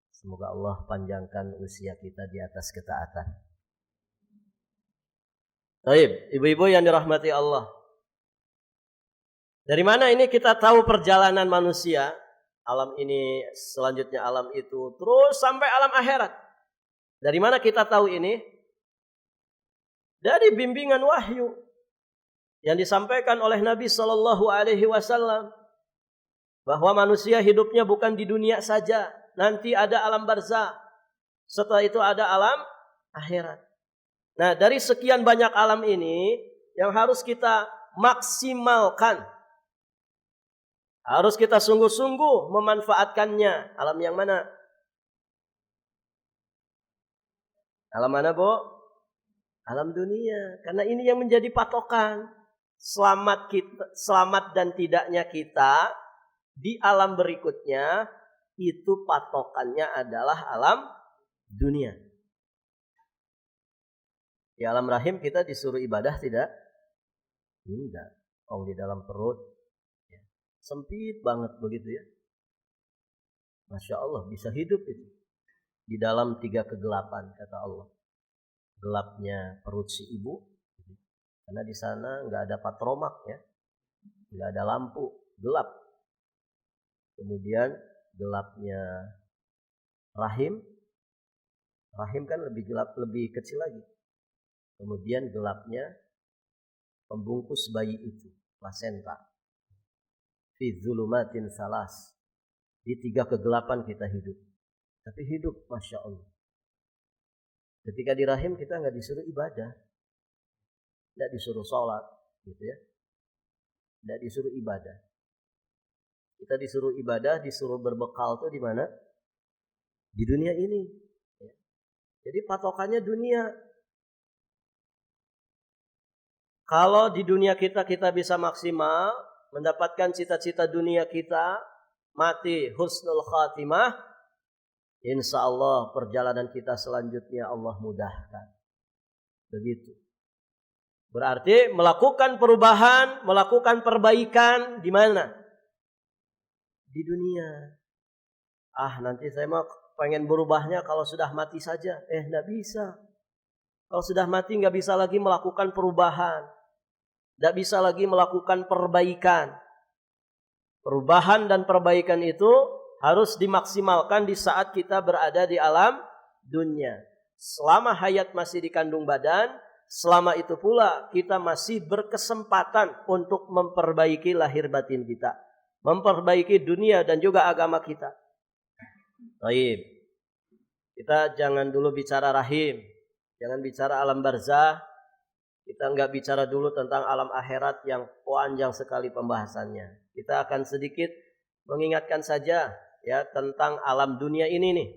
Semoga Allah panjangkan usia kita di atas ketaatan. Baik, ibu-ibu yang dirahmati Allah. Dari mana ini kita tahu perjalanan manusia? Alam ini, selanjutnya alam itu, terus sampai alam akhirat. Dari mana kita tahu ini? Dari bimbingan wahyu yang disampaikan oleh Nabi Shallallahu Alaihi Wasallam bahwa manusia hidupnya bukan di dunia saja, nanti ada alam barzakh, setelah itu ada alam akhirat. Nah, dari sekian banyak alam ini yang harus kita maksimalkan, harus kita sungguh-sungguh memanfaatkannya. Alam yang mana? Alam mana, Bu? Alam dunia. Karena ini yang menjadi patokan selamat dan tidaknya kita di alam berikutnya, itu patokannya adalah alam dunia. Di alam rahim kita disuruh ibadah tidak? Tidak. Oh, di dalam perut ya, sempit banget begitu ya. Masya Allah, bisa hidup itu di dalam 3 kegelapan kata Allah. Gelapnya perut si ibu, karena di sana nggak ada patromak ya, nggak ada lampu, gelap. Kemudian gelapnya rahim kan lebih gelap, lebih kecil lagi. Kemudian gelapnya pembungkus bayi itu, plasenta. Fi dzulumatin salas, di 3 kegelapan kita hidup. Tapi hidup, Masya Allah. Ketika di rahim kita nggak disuruh ibadah, nggak disuruh sholat, gitu ya, nggak disuruh ibadah. Kita disuruh ibadah, disuruh berbekal tuh di mana? Di dunia ini. Jadi patokannya dunia. Kalau di dunia kita bisa maksimal, mendapatkan cita-cita dunia kita, mati husnul khatimah, insya Allah perjalanan kita selanjutnya Allah mudahkan. Begitu. Berarti melakukan perubahan, melakukan perbaikan di mana? Di dunia. Nanti saya mau pengen berubahnya kalau sudah mati saja. Nggak bisa. Kalau sudah mati nggak bisa lagi melakukan perubahan. Nggak bisa lagi melakukan perbaikan. Perubahan dan perbaikan itu harus dimaksimalkan di saat kita berada di alam dunia. Selama hayat masih di kandung badan, selama itu pula kita masih berkesempatan untuk memperbaiki lahir batin kita, memperbaiki dunia dan juga agama kita. Baik. Kita jangan dulu bicara rahim, jangan bicara alam barzakh. Kita nggak bicara dulu tentang alam akhirat yang panjang sekali pembahasannya. Kita akan sedikit mengingatkan saja ya tentang alam dunia ini nih,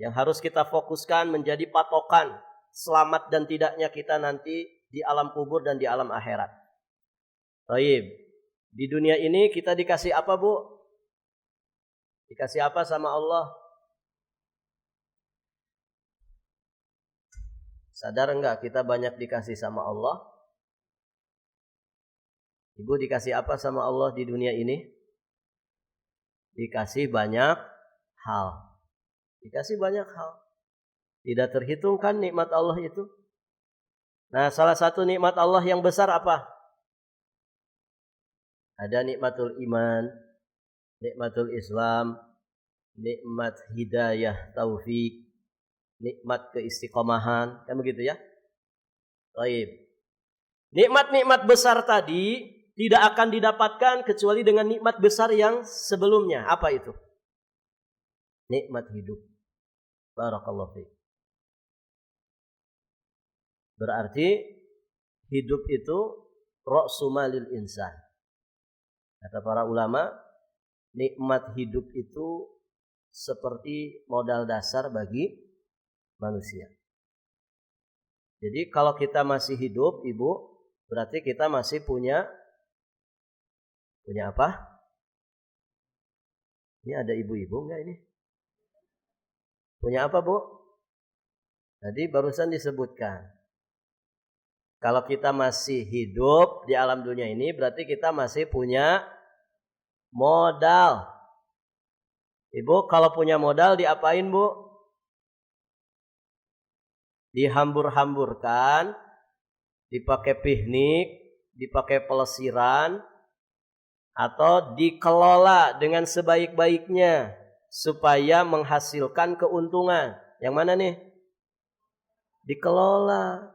yang harus kita fokuskan menjadi patokan selamat dan tidaknya kita nanti di alam kubur dan di alam akhirat. Baik. Di dunia ini kita dikasih apa, Bu? Dikasih apa sama Allah? Sadar enggak kita banyak dikasih sama Allah? Ibu dikasih apa sama Allah di dunia ini? Dikasih banyak hal. Dikasih banyak hal. Tidak terhitung kan nikmat Allah itu. Nah, salah satu nikmat Allah yang besar apa? Ada nikmatul iman, nikmatul Islam, nikmat hidayah taufik, nikmat keistiqomahan, kan begitu ya? Baik. Nikmat-nikmat besar tadi tidak akan didapatkan kecuali dengan nikmat besar yang sebelumnya. Apa itu? Nikmat hidup. Barakallahu fiik. Berarti hidup itu ra'su malil insan. Kata para ulama, nikmat hidup itu seperti modal dasar bagi manusia. Jadi kalau kita masih hidup, Ibu, berarti kita masih punya apa? Ini ada ibu-ibu enggak ini? Punya apa, Bu? Tadi barusan disebutkan. Kalau kita masih hidup di alam dunia ini, berarti kita masih punya modal. Ibu, kalau punya modal diapain, Bu? Dihambur-hamburkan, dipakai piknik, dipakai pelesiran, atau dikelola dengan sebaik-baiknya supaya menghasilkan keuntungan. Yang mana nih? dikelola.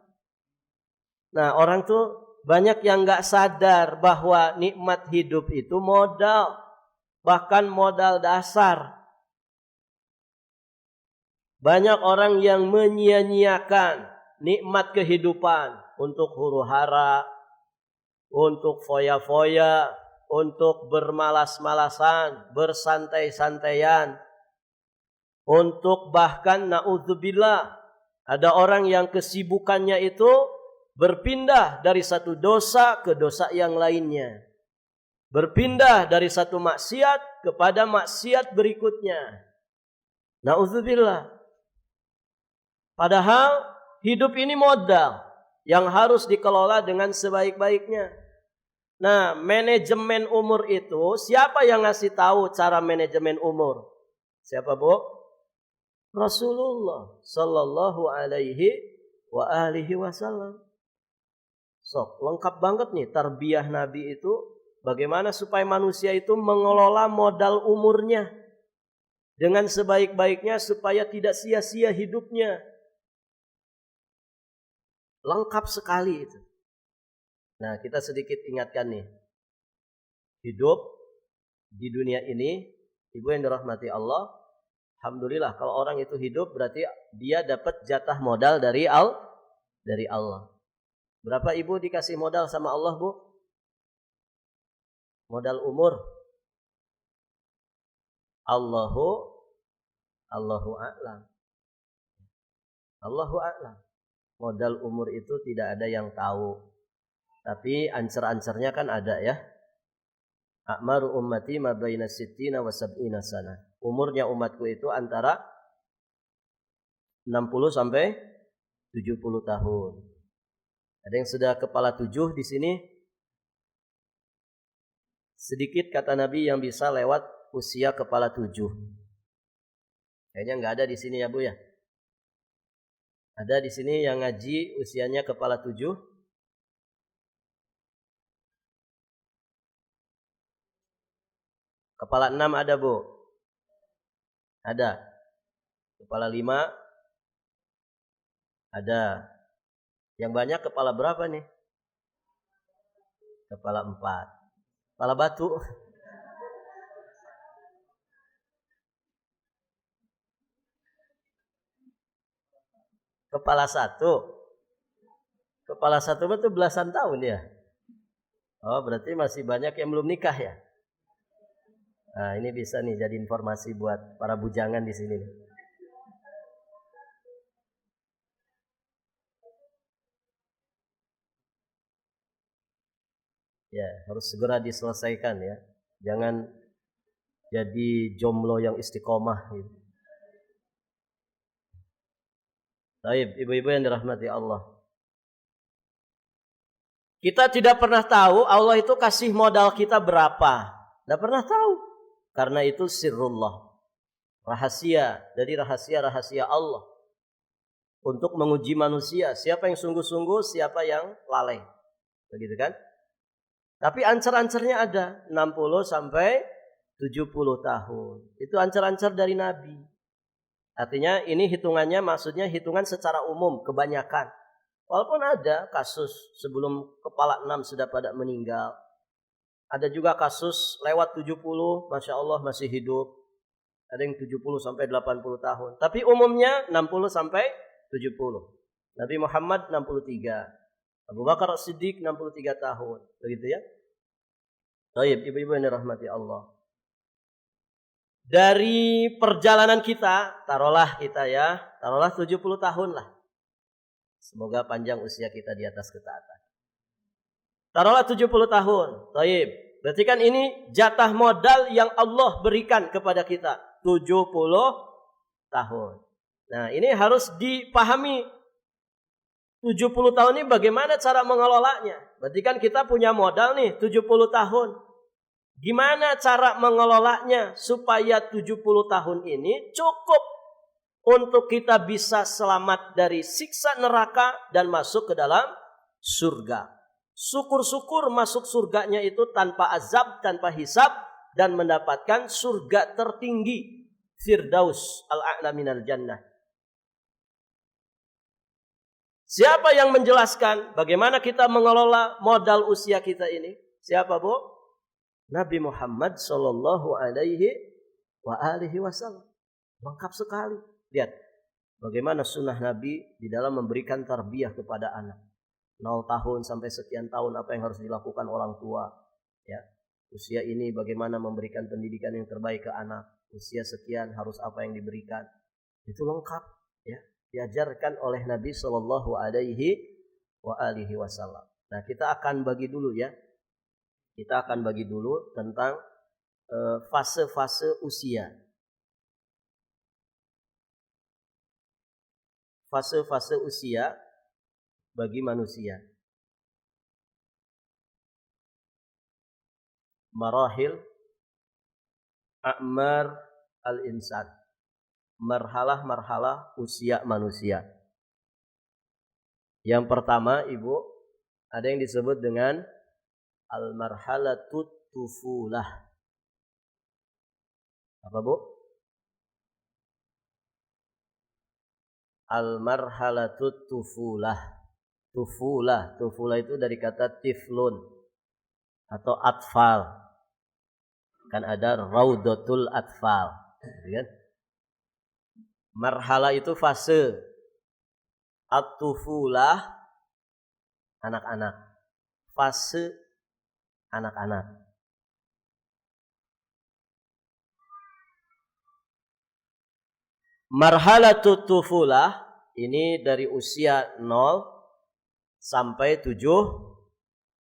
Nah, orang tuh banyak yang nggak sadar bahwa nikmat hidup itu modal, bahkan modal dasar. Banyak orang yang menyia-nyiakan nikmat kehidupan untuk huru-hara, untuk foya-foya, untuk bermalas-malasan, bersantai-santaian, untuk bahkan naudzubillah ada orang yang kesibukannya itu berpindah dari satu dosa ke dosa yang lainnya. Berpindah dari satu maksiat kepada maksiat berikutnya. Naudzubillah. Padahal hidup ini modal yang harus dikelola dengan sebaik-baiknya. Nah, manajemen umur itu siapa yang ngasih tahu cara manajemen umur? Siapa, Bu? Rasulullah sallallahu alaihi wa alihi wasallam. Sok, lengkap banget nih tarbiyah Nabi itu bagaimana supaya manusia itu mengelola modal umurnya dengan sebaik-baiknya supaya tidak sia-sia hidupnya. Lengkap sekali itu. Nah, kita sedikit ingatkan nih. Hidup di dunia ini, ibu yang dirahmati Allah, alhamdulillah kalau orang itu hidup berarti dia dapat jatah modal dari Allah. Berapa ibu dikasih modal sama Allah, Bu? Modal umur. Allahu a'lam. Allahu a'lam. Modal umur itu tidak ada yang tahu. Tapi ancer-ancernya kan ada ya. A'maru ummati ma baina sittina wa sab'ina sana. Umurnya umatku itu antara 60 sampai 70 tahun. Ada yang sudah kepala 7 di sini? Sedikit kata Nabi yang bisa lewat usia kepala 7. Kayaknya enggak ada di sini ya, Bu ya. Ada di sini yang ngaji usianya kepala 7? Kepala 6 ada, Bu? Ada. Kepala 5? Ada. Yang banyak kepala berapa nih? Kepala 4. Kepala batu. Kepala 1. Kepala 1 itu belasan tahun ya. Oh, berarti masih banyak yang belum nikah ya. Nah, ini bisa nih jadi informasi buat para bujangan di sini. Ya, harus segera diselesaikan ya. Jangan jadi jomblo yang istiqomah gitu. Baik, ibu-ibu yang dirahmati Allah. Kita tidak pernah tahu Allah itu kasih modal kita berapa. Tidak pernah tahu. Karena itu sirrullah. Rahasia dari rahasia-rahasia Allah. Untuk menguji manusia. Siapa yang sungguh-sungguh, siapa yang lalai. Begitu kan? Tapi ancer-ancernya ada. 60 sampai 70 tahun. Itu ancer-ancer dari Nabi. Artinya ini hitungannya maksudnya hitungan secara umum. Kebanyakan. Walaupun ada kasus sebelum kepala 6 sudah pada meninggal. Ada juga kasus lewat 70, Masya Allah masih hidup. Ada yang 70 sampai 80 tahun. Tapi umumnya 60 sampai 70. Nabi Muhammad 63. Abu Bakar As-Siddiq 63 tahun. Begitu ya. Baik, ibu-ibu yang dirahmati Allah. Dari perjalanan kita, taruhlah 70 tahun lah. Semoga panjang usia kita di atas ketaatan. Taruhlah 70 tahun. Baik. Berarti kan ini jatah modal yang Allah berikan kepada kita. 70 tahun. Nah, ini harus dipahami. 70 tahun ini bagaimana cara mengelolanya? Berarti kan kita punya modal nih 70 tahun. Gimana cara mengelolanya supaya 70 tahun ini cukup untuk kita bisa selamat dari siksa neraka dan masuk ke dalam surga. Syukur-syukur masuk surganya itu tanpa azab, tanpa hisab dan mendapatkan surga tertinggi, Firdaus al-a'la minal jannah. Siapa yang menjelaskan bagaimana kita mengelola modal usia kita ini? Siapa, Bu? Nabi Muhammad sallallahu alaihi wa alihi wasallam. Lengkap sekali. Lihat bagaimana sunnah Nabi di dalam memberikan tarbiyah kepada anak. 0 tahun sampai sekian tahun apa yang harus dilakukan orang tua, ya. Usia ini bagaimana memberikan pendidikan yang terbaik ke anak. Usia sekian harus apa yang diberikan. Itu lengkap, ya. Diajarkan oleh Nabi sallallahu alaihi wa alihi wasallam. Nah, kita akan bagi dulu ya. Kita akan bagi dulu tentang fase-fase usia. Fase-fase usia bagi manusia. Marahil a'mar al-insan. Marhalah-marhalah usia manusia. Yang pertama, Ibu, ada yang disebut dengan al-marhalatut tufulah. Apa, Bu? Al-marhalatut tufulah. Tufulah itu dari kata tiflun atau atfal. Kan ada raudatul atfal, kan? Marhala itu fase. At-tufulah anak-anak. Fase anak-anak. Marhalatut tufulah ini dari usia 0 sampai 7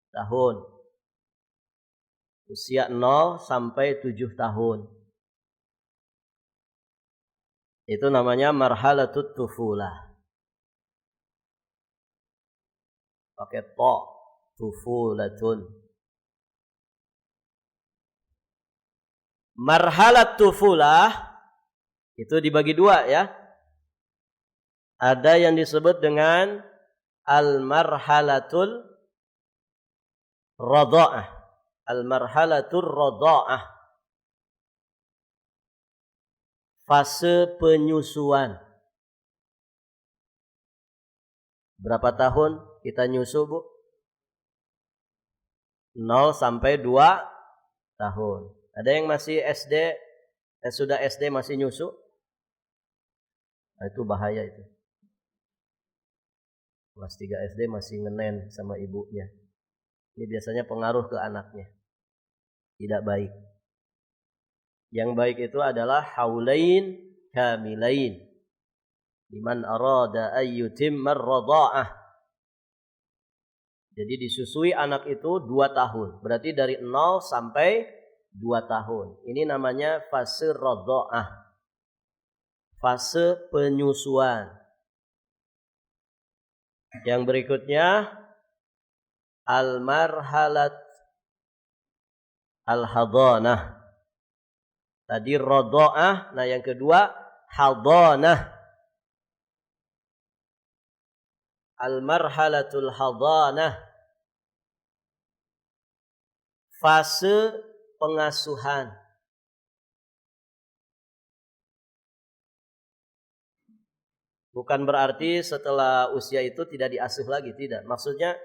tahun. Usia 0 sampai 7 tahun. Itu namanya marhalatut tufulah. Pakai to, tufulatun. Marhalat tufulah itu dibagi 2 ya. Ada yang disebut dengan al-marhalatul radha'ah. Al-marhalatul radha'ah. Fase penyusuan. Berapa tahun kita nyusu, Bu? 0 sampai 2 tahun. Ada yang masih SD, sudah SD masih nyusu? Nah, itu bahaya itu. Kelas 3 SD masih ngenen sama ibunya. Ini biasanya pengaruh ke anaknya. Tidak baik. Yang baik itu adalah haulain kamilain. Liman arada ayyutimmar radha'ah. Jadi disusui anak itu 2 tahun. Berarti dari 0 sampai 2 tahun. Ini namanya fase radha'ah. Fase penyusuan. Yang berikutnya al-marhalat al-hadanah. Tadi radha'ah, nah yang kedua hadanah. Al-marhalatul hadanah. Fase pengasuhan. Bukan berarti setelah usia itu tidak diasuh lagi, tidak. Maksudnya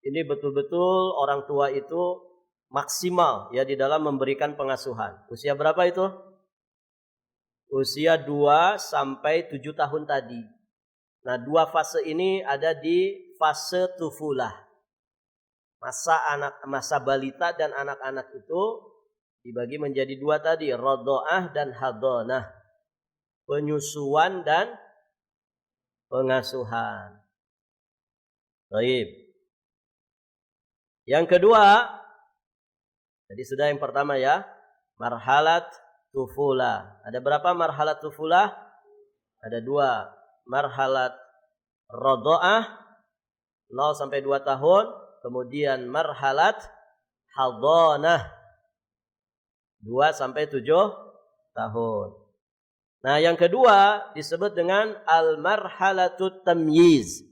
ini betul-betul orang tua itu maksimal ya di dalam memberikan pengasuhan. Usia berapa itu? Usia 2 sampai 7 tahun tadi. Nah, 2 fase ini ada di fase tufulah. Masa balita dan anak-anak itu dibagi menjadi 2 tadi, radha'ah dan hadanah. Penyusuan dan pengasuhan. Baik. Yang kedua, jadi sudah yang pertama ya, marhalat tufulah. Ada berapa marhalat tufulah? Ada 2. Marhalat radha'ah 0 sampai 2 tahun, kemudian marhalat hadanah 2 sampai 7 tahun. Nah, yang kedua disebut dengan al-marhalatut tamyiz.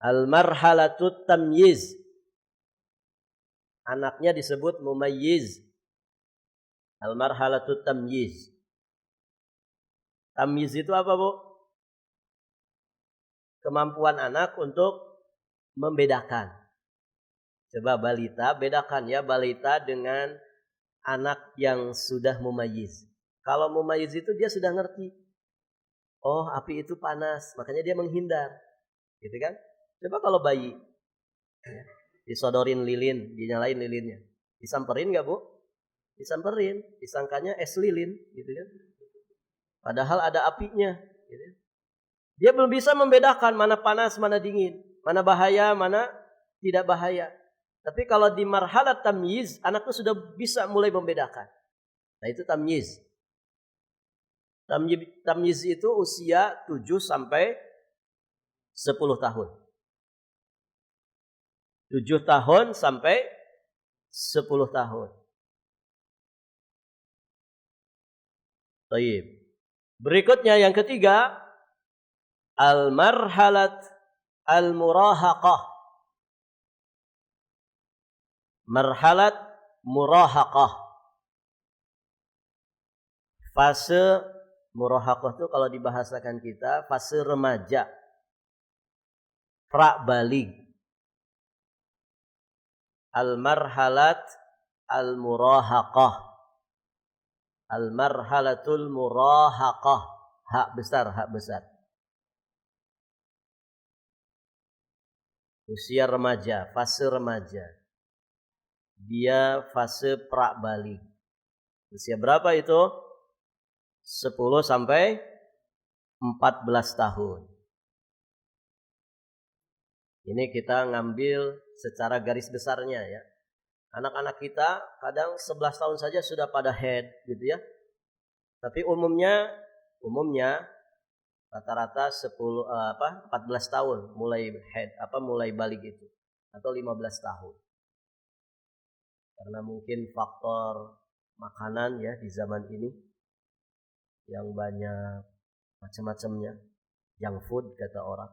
Al-marhalatut tamyiz. Anaknya disebut mumayyiz. Al-marhalatut tamyiz. Tamyiz itu apa, Bu? kemampuan anak untuk membedakan. Coba balita, bedakan ya balita dengan anak yang sudah mumayyiz. Kalau mumayyiz itu dia sudah ngerti. Oh, api itu panas, makanya dia menghindar. Gitu kan? Coba kalau bayi disodorin lilin, dinyalain lilinnya. Disamperin enggak, Bu? Disamperin, disangkanya es lilin, gitu kan? Padahal ada apinya, gitu. Dia belum bisa membedakan mana panas, mana dingin, mana bahaya, mana tidak bahaya. Tapi kalau di marhalat tamyiz, anak itu sudah bisa mulai membedakan. Nah, itu tamyiz. Tamyiz itu usia 7 sampai 10 tahun. 7 tahun sampai 10 tahun. Baik. Berikutnya yang ketiga, al-marhalat al-murahaqah. Marhalat murahaqah. Fase murahaqah itu kalau dibahasakan kita fase remaja. Pra-balig. Al-marhalat al-murahaqah. Al-marhalatul murahaqah. Hak besar, hak besar. Usia remaja, fase remaja. Dia fase pra-balig. Usia berapa itu? 10 sampai 14 tahun. Ini kita ngambil secara garis besarnya ya. Anak-anak kita kadang 11 tahun saja sudah pada head gitu ya. Tapi umumnya rata-rata 14 tahun mulai head mulai balik itu atau 15 tahun. Karena mungkin faktor makanan ya di zaman ini yang banyak macam-macamnya, junk food kata orang.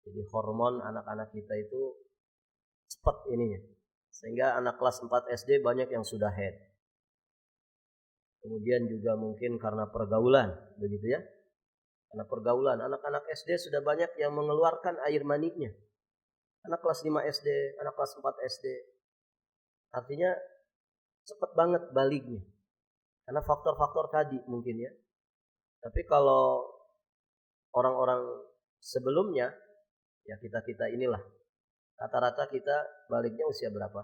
Jadi hormon anak-anak kita itu cepat ininya. Sehingga anak kelas 4 SD banyak yang sudah head. Kemudian juga mungkin karena pergaulan, begitu ya. Karena pergaulan, anak-anak SD sudah banyak yang mengeluarkan air maninya. Anak kelas 5 SD, anak kelas 4 SD. Artinya cepat banget baliknya. Karena faktor-faktor tadi mungkin ya. Tapi kalau orang-orang sebelumnya, ya kita inilah. Rata-rata kita baliknya usia berapa?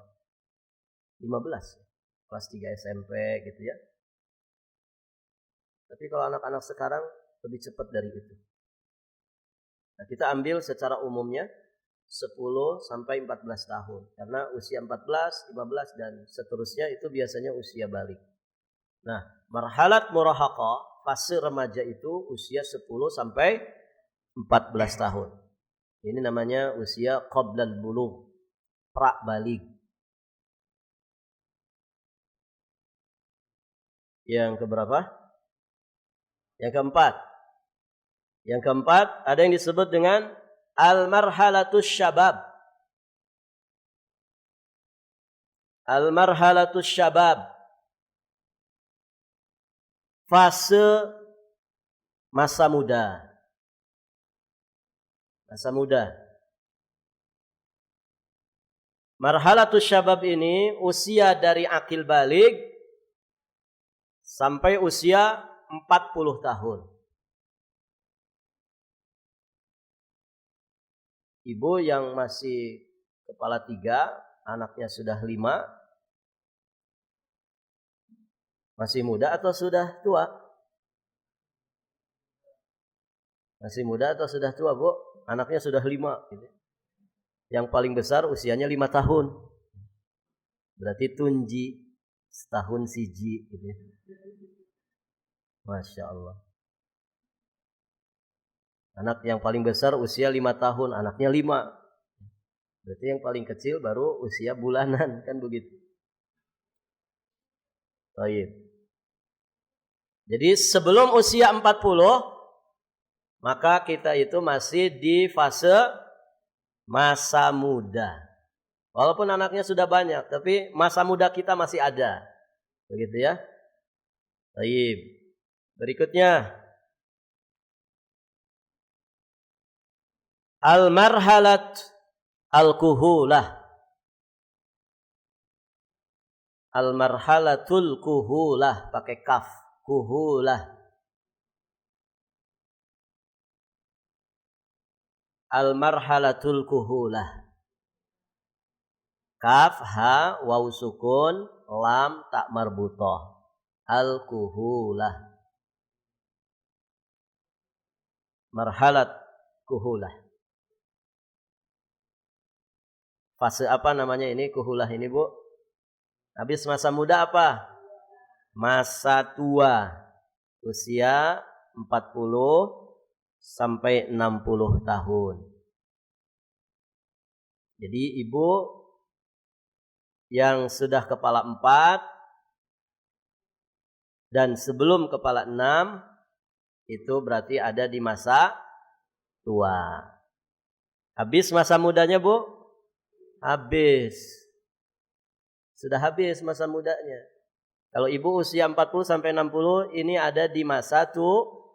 15. Kelas 3 SMP gitu ya. Tapi kalau anak-anak sekarang lebih cepat dari itu. Nah, kita ambil secara umumnya 10 sampai 14 tahun. Karena usia 14, 15 dan seterusnya itu biasanya usia balik. Nah, marhalat murahaqah, fase remaja itu usia 10 sampai 14 tahun. Ini namanya usia qablal bulugh, pra-balig. Yang keberapa? Yang keempat. Yang keempat ada yang disebut dengan al-marhalatus syabab. Al-marhalatus syabab. Fase masa muda. Masa muda. Marhalatus syabab ini usia dari akil balig sampai usia 40 tahun. Ibu yang masih kepala 3, anaknya sudah 5, masih muda atau sudah tua? Masih muda atau sudah tua, Bu? Anaknya sudah 5 gitu. Yang paling besar usianya 5 tahun. Berarti tunji, setahun siji gitu. Masya Allah. Anak yang paling besar usia 5 tahun, anaknya 5. Berarti yang paling kecil baru usia bulanan, kan begitu. Baik. Jadi sebelum usia 40, maka kita itu masih di fase masa muda. Walaupun anaknya sudah banyak, tapi masa muda kita masih ada. Begitu ya. Baik. Berikutnya. Al-marhalat al-kuhulah. Al-marhalatul kuhulah pakai kaf. Kuhulah. Al-marhalatul kuhulah. Kaf, ha, waw sukun, lam, tak marbutoh. Al-kuhulah. Marhalat kuhulah. Fase apa namanya ini kuhulah ini, Bu? Habis masa muda apa? Masa tua. Usia 40 sampai 60 tahun. Jadi ibu yang sudah kepala 4 dan sebelum kepala 6 itu berarti ada di masa tua. Habis masa mudanya, Bu? Habis. Sudah habis masa mudanya. Kalau ibu usia 40 sampai 60 ini ada di masa tua.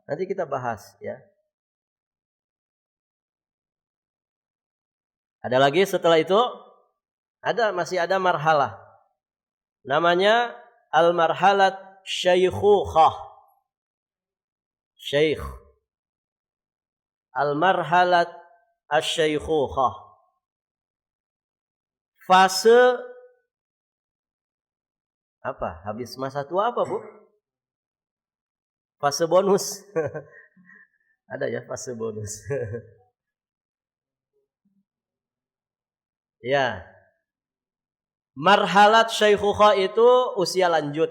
Nanti kita bahas ya. Ada lagi setelah itu? Masih ada marhalah. Namanya al-marhalat syaikhukhah. Syekh. Al-marhalat asy-syaikhukhah. Fase apa? Habis masa tua apa, Bu? Fase bonus. Ada ya fase bonus. Ya. Marhalat syaikhukhah itu usia lanjut.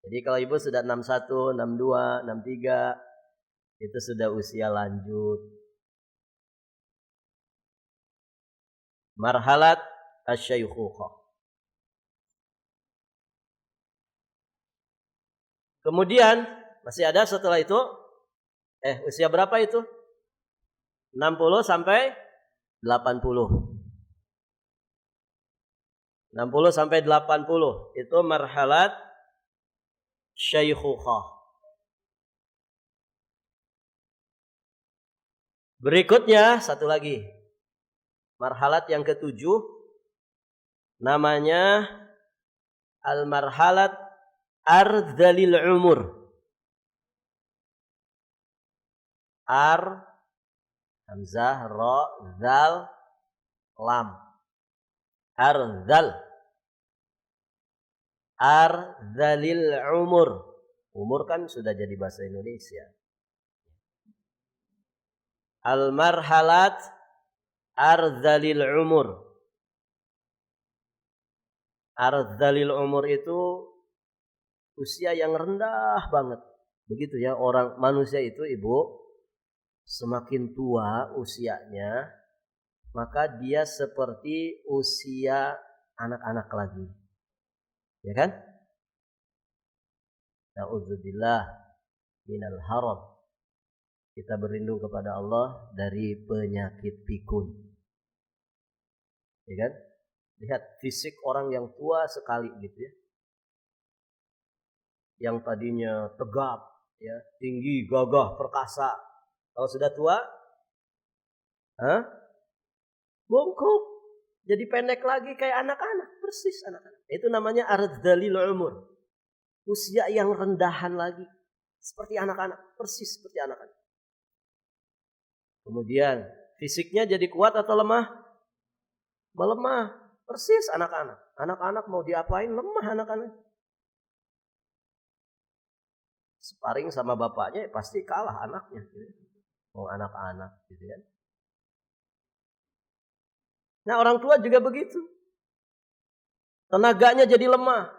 Jadi kalau ibu sudah 61, 62, 63 itu sudah usia lanjut. Marhalat asy-syaikhukhah. Kemudian masih ada setelah itu usia berapa itu? 60 sampai 80. 60 sampai 80 itu marhalat syaikhukhah. Berikutnya satu lagi. Marhalat yang ke-7 namanya al-marhalat ardhalil umur. Hamzah, ra, zal, lam. Ardhalil umur. Umur kan sudah jadi bahasa Indonesia. Al-marhalat ardhalil umur. Ardhalil umur itu usia yang rendah banget. Begitu ya, orang manusia itu, Ibu, semakin tua usianya, maka dia seperti usia anak-anak lagi. Ya kan? Na'udzubillah minal haram. Kita berlindung kepada Allah dari penyakit pikun. Ya kan? Lihat fisik orang yang tua sekali gitu ya. Yang tadinya tegap, ya, tinggi, gagah, perkasa. Kalau sudah tua, bungkuk, jadi pendek lagi kayak anak-anak, persis anak-anak. Itu namanya ardhalil umur. Usia yang rendahan lagi, seperti anak-anak, persis seperti anak-anak. Kemudian fisiknya jadi kuat atau lemah? Melemah, persis anak-anak. Anak-anak mau diapain, lemah anak-anak. Sparring sama bapaknya pasti kalah anaknya. Mau anak-anak gitu kan. Nah, orang tua juga begitu. Tenaganya jadi lemah.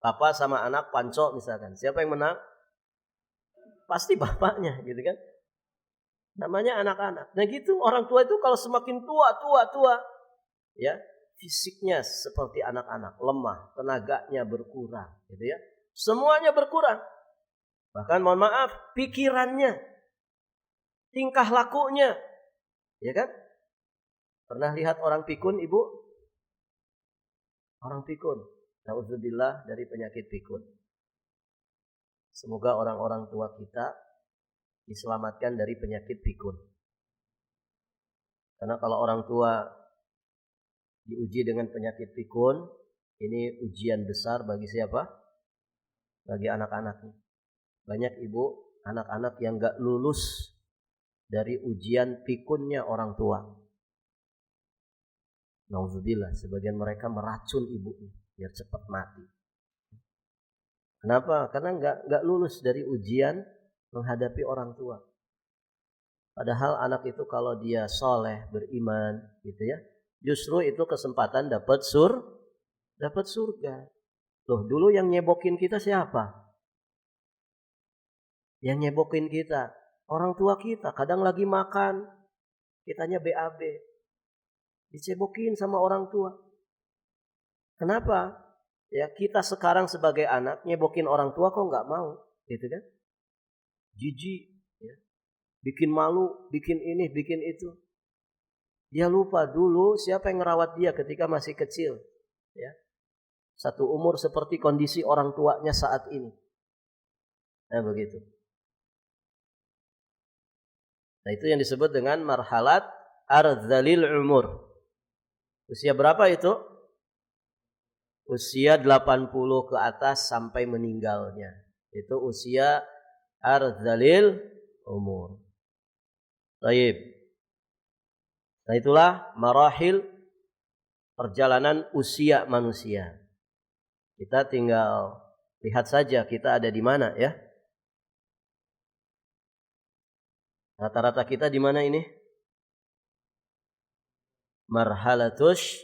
Bapak sama anak panco misalkan. Siapa yang menang? Pasti bapaknya gitu kan. Namanya anak-anak. Nah gitu, orang tua itu kalau semakin tua, ya, fisiknya seperti anak-anak, lemah, tenaganya berkurang, gitu ya. Semuanya berkurang. Bahkan mohon maaf, pikirannya, tingkah lakunya, ya kan? Pernah lihat orang pikun, Ibu? Orang pikun. Na'udzubillah dari penyakit pikun. Semoga orang-orang tua kita diselamatkan dari penyakit pikun. Karena kalau orang tua diuji dengan penyakit pikun, ini ujian besar bagi siapa? Bagi anak-anaknya. Banyak ibu, anak-anak yang gak lulus dari ujian pikunnya orang tua. Nauzubillah, sebagian mereka meracun ibunya biar cepat mati. Kenapa? Karena nggak lulus dari ujian menghadapi orang tua. Padahal anak itu kalau dia soleh, beriman, gitu ya, justru itu kesempatan dapat surga. Loh, dulu yang nyebokin kita siapa? Yang nyebokin kita orang tua kita. Kadang lagi makan, kitanya BAB, dicebokin sama orang tua. Kenapa? Ya, kita sekarang sebagai anak nyebokin orang tua kok nggak mau, gitu kan? Jijik, ya. Bikin malu, bikin ini, bikin itu. Dia lupa dulu siapa yang ngerawat dia ketika masih kecil, ya. Satu umur seperti kondisi orang tuanya saat ini. Nah, begitu. Nah, itu yang disebut dengan marhalat ardhalil umur. Usia berapa itu? Usia 80 ke atas sampai meninggalnya. Itu usia ardhalil umur. Baik. Nah, itulah marahil perjalanan usia manusia. Kita tinggal lihat saja kita ada di mana ya. Rata-rata kita di mana ini? Marhalatus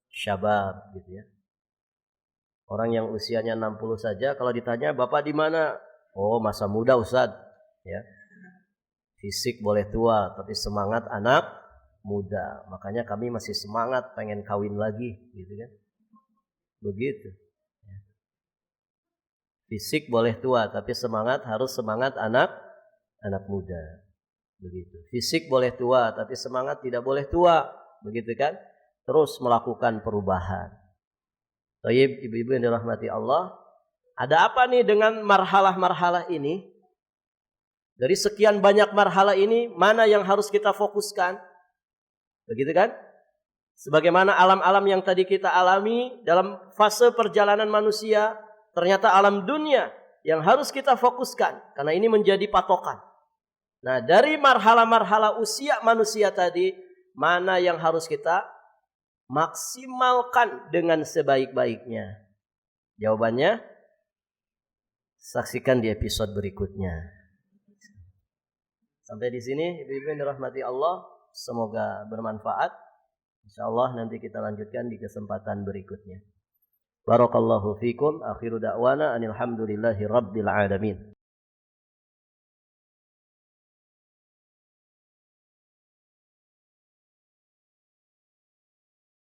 syabab gitu ya. Orang yang usianya 60 saja kalau ditanya, "Bapak di mana?" "Oh, masa muda, Ustaz." Ya. Fisik boleh tua, tapi semangat anak muda. Makanya kami masih semangat pengen kawin lagi, gitu kan. Begitu. Ya. Fisik boleh tua, tapi semangat harus semangat anak muda. Begitu. Fisik boleh tua, tapi semangat tidak boleh tua, begitu kan? Terus melakukan perubahan. Baik, ibu-ibu yang dirahmati Allah, ada apa nih dengan marhalah-marhalah ini? Dari sekian banyak marhalah ini, mana yang harus kita fokuskan? Begitu kan? Sebagaimana alam-alam yang tadi kita alami dalam fase perjalanan manusia, ternyata alam dunia yang harus kita fokuskan, karena ini menjadi patokan. Nah, dari marhalah-marhalah usia manusia tadi, mana yang harus kita maksimalkan dengan sebaik-baiknya? Jawabannya saksikan di episode berikutnya. Sampai di sini ibu-ibu yang dirahmati Allah, semoga bermanfaat. Insyaallah nanti kita lanjutkan di kesempatan berikutnya. Barakallahu fikum. Akhiru da'wana anil hamdulillahi rabbil alamin.